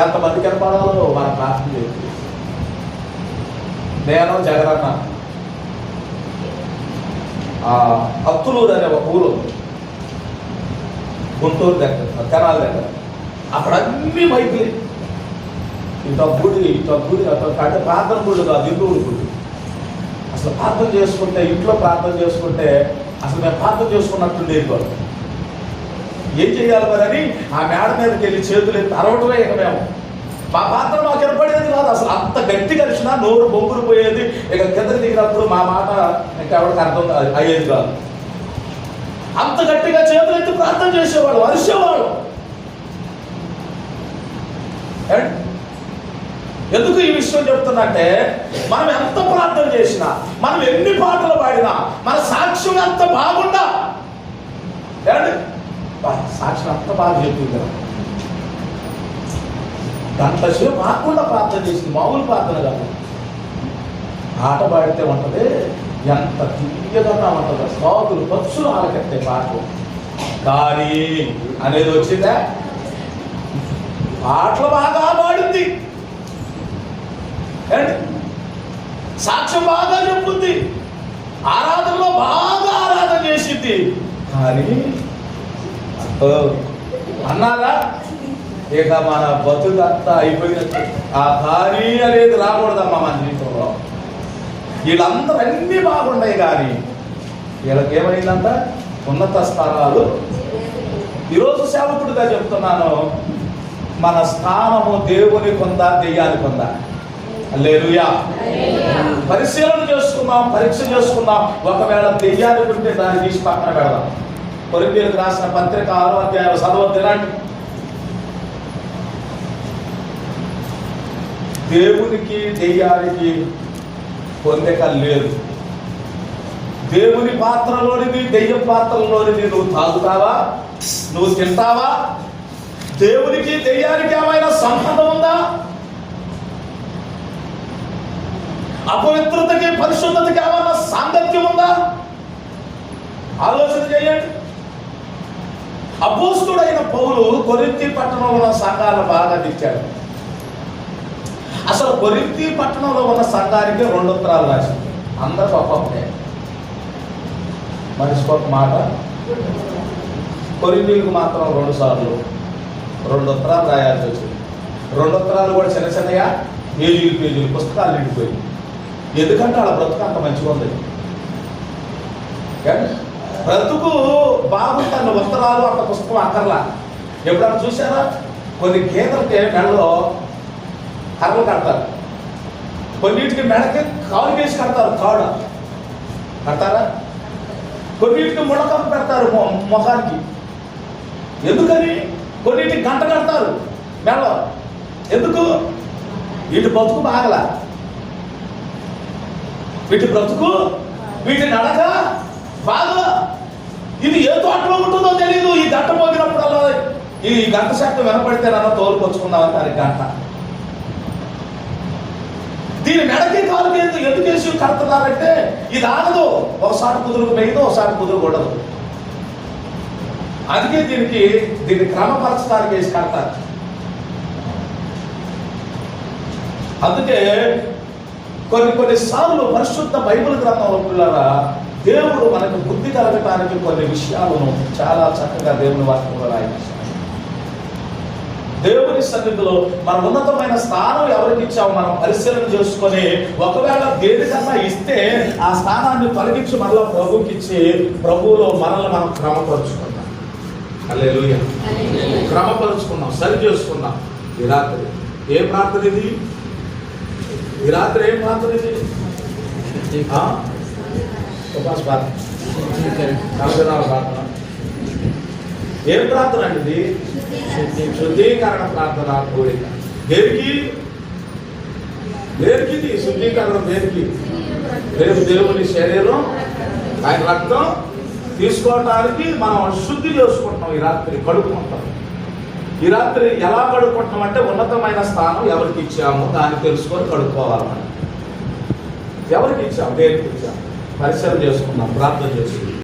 ఎంతమంది కనపడాలో మన ప్రార్థన చేసి నేను జగనన్న అత్తులూరు అనే ఒక ఊరు గుంటూరు దగ్గర, తెనాలి దగ్గర. అక్కడ అన్ని మైకులే. ఇంత గుడి అంటే ప్రార్థన గుళ్ళు కాదు, హిందువుల గుడి. అసలు ప్రార్థన చేసుకుంటే, ఇంట్లో ప్రార్థన చేసుకుంటే అసలు మేము ప్రార్థన చేసుకున్నట్టుండేది కాదు. ఏం చేయాలి మరి అని ఆ మేడ మీదకి వెళ్ళి చేతులు ఎత్తి అరవటమే. ఇక మేము మా పాత్ర మాకు వినపడేది కాదు. అసలు అంత గట్టి కలిసినా నోరు బొంగురు పోయేది. ఇక కిందకి దిగినప్పుడు మా మాట ఇంకెవరికి అర్థం అయ్యేది కాదు. అంత గట్టిగా చేతులు ఎత్తి ప్రార్థన చేసేవాడు, అరిసేవాడు. ఎందుకు ఈ విషయం చెప్తున్నట్టే, మనం ఎంత ప్రార్థన చేసినా, మనం ఎన్ని పాటలు పాడినా, మన సాక్ష్యం ఎంత బాగుండా, సాక్ష్యం అంత బాగా చెప్తుంది. గంట సేపు ఆకుండా ప్రార్థన చేసింది, మామూలు ప్రార్థన కాదు. ఆట పాడితే ఉంటుంది, ఎంత తీయగా ఉంటుంది. స్వాతులు పక్షులు ఆలకెత్తే పాటలు. కానీ అనేది వచ్చిందా? పాటలు బాగా పాడింది, సాక్ష్యం బాగా చెప్పుద్ది, ఆరాధనలో బాగా ఆరాధన చేసింది. కానీ అన్నారా ఇక మన బతుకంతా అయిపోయినట్టు. ఆ కానీ అనేది రాకూడదమ్మా మన జీవితంలో. వీళ్ళందరూ అన్నీ బాగున్నాయి, కానీ వీళ్ళకి ఏమైందంట? ఉన్నత స్థానాలు. ఈరోజు సేవకుడిగా చెప్తున్నాను, మన స్థానము దేవుని కొందా, దెయ్యానికి కొందా. హల్లెలూయా. పరిశీలన చేసుకుందాం, పరీక్ష చేసుకుందాం. ఒకవేళ దెయ్యానికి ఉంటే దాన్ని తీసి పక్కన పెడదాం. కొరింథీయులకు రాసిన పత్రిక 6వ అధ్యాయం చదవద్దు. ఇలాంటి దేవునికి దెయ్యానికి పొందక లేదు. దేవుని పాత్రలోనిది దెయ్యం పాత్రలోనిది నువ్వు తాగుతావా, నువ్వు తింటావా? దేవునికి దెయ్యానికి ఏమైనా సంబంధం ఉందా? అపవిత్రతకి పరిశుద్ధతకి ఏమైనా సాంగత్యం ఉందా? ఆలోచన చేయండి. అపోస్తుడైన పౌలు కొరింథీ పట్టణంలో ఉన్న సంఘాలను బాగా తెచ్చాడు. అసలు కొరింథీ పట్టణంలో ఉన్న సంఘానికి 2 ఉత్తరాలు రాసింది. అందరికి ఒక్కొక్కటే, మనిషికి ఒక మాట. కొరింథీయులకు మాత్రం 2 సార్లు 2 ఉత్తరాలు రాయాల్సి వచ్చింది. 2 ఉత్తరాలు కూడా చిన్న చిన్నగా పేజీలు పుస్తకాలు నిండిపోయి. ఎందుకంటే వాళ్ళ బ్రతుకు అంత మంచిగా ఉంది. బ్రతుకు బాగుంటాను, ఉత్తరాలు అంత పుస్తకం అక్కర్లా. ఎప్పుడన్నా చూసారా? కొన్ని గేదెలకి మెడలో కర్రలు కడతారు, కొన్నిటికి మెడకి కాలు వేసి కడతారు, కాడ కడతారా? కొన్నిటికి ముళ్ళకప్పు పెడతారు ముఖానికి. ఎందుకని? కొన్నిటికి గంట కడతారు మెడలో. ఎందుకు? వీటి బ్రతుకు బాగలా, వీటి బ్రతుకు, వీటి నడక బాగా. ఇది ఏ తోటలో ఉంటుందో తెలియదు. ఈ గంట మోగినప్పుడల్లా ఈ గంట శబ్దం వినపడితే నన్ను తోలుకొచ్చుకుందామని దాని గంట. దీని మెడకి కాలుకి ఎందుకు వేసి కడుతున్నారంటే ఇది ఆగదు. ఒకసారి కుదురుకు మెయ్యదు, ఒకసారి కుదురు ఉండదు. అందుకే దీన్ని క్రమపరచడానికి వేసి కడతారు. అందుకే కొన్ని సార్లు పరిశుద్ధ బైబిల్ గ్రంథంలో పిల్లరా దేవుడు మనకు బుద్ధి కలగటానికి కొన్ని విషయాలను చాలా చక్కగా దేవుని వాక్యంలో రాయించాడు. దేవుని సన్నిధిలో మన ఉన్నతమైన స్థానం ఎవరికి ఇచ్చామో మనం పరిశీలన చేసుకొని, ఒకవేళ దేనికన్నా ఇస్తే ఆ స్థానాన్ని తొలగించి మరలా ప్రభుకి ఇచ్చి ప్రభువులో మనల్ని మనం క్రమపరుచుకున్నాం. హల్లెలూయా. క్రమపరుచుకున్నాం, సరి చేసుకున్నాం. ఈ రాత్రి ఏ ప్రార్థన ఇది? ఈ రాత్రి ఏం ప్రార్థన ఇది? ఉపాస ప్రార్థన, ప్రార్థన. ఏం ప్రార్థన అండి ఇది? శుద్ధీకరణ ప్రార్థన కోరిక. దేనికి శుద్ధీకరణ? దేనికి? రేపు దేవుని శరీరం, ఆయన రక్తం తీసుకోవటానికి మనం శుద్ధి చేసుకుంటున్నాం. ఈ రాత్రి కడుక్కుంటాం. ఈ రాత్రి ఎలా కడుక్కుంటున్నాం అంటే, ఉన్నతమైన స్థానం ఎవరికి ఇచ్చామో దాన్ని తెలుసుకొని కడుక్కోవాలి. మనం ఎవరికి ఇచ్చాము, దేనికి ఇచ్చాము? పరిశీలన చేసుకుందాం ప్రార్థన చేసుకుందాం.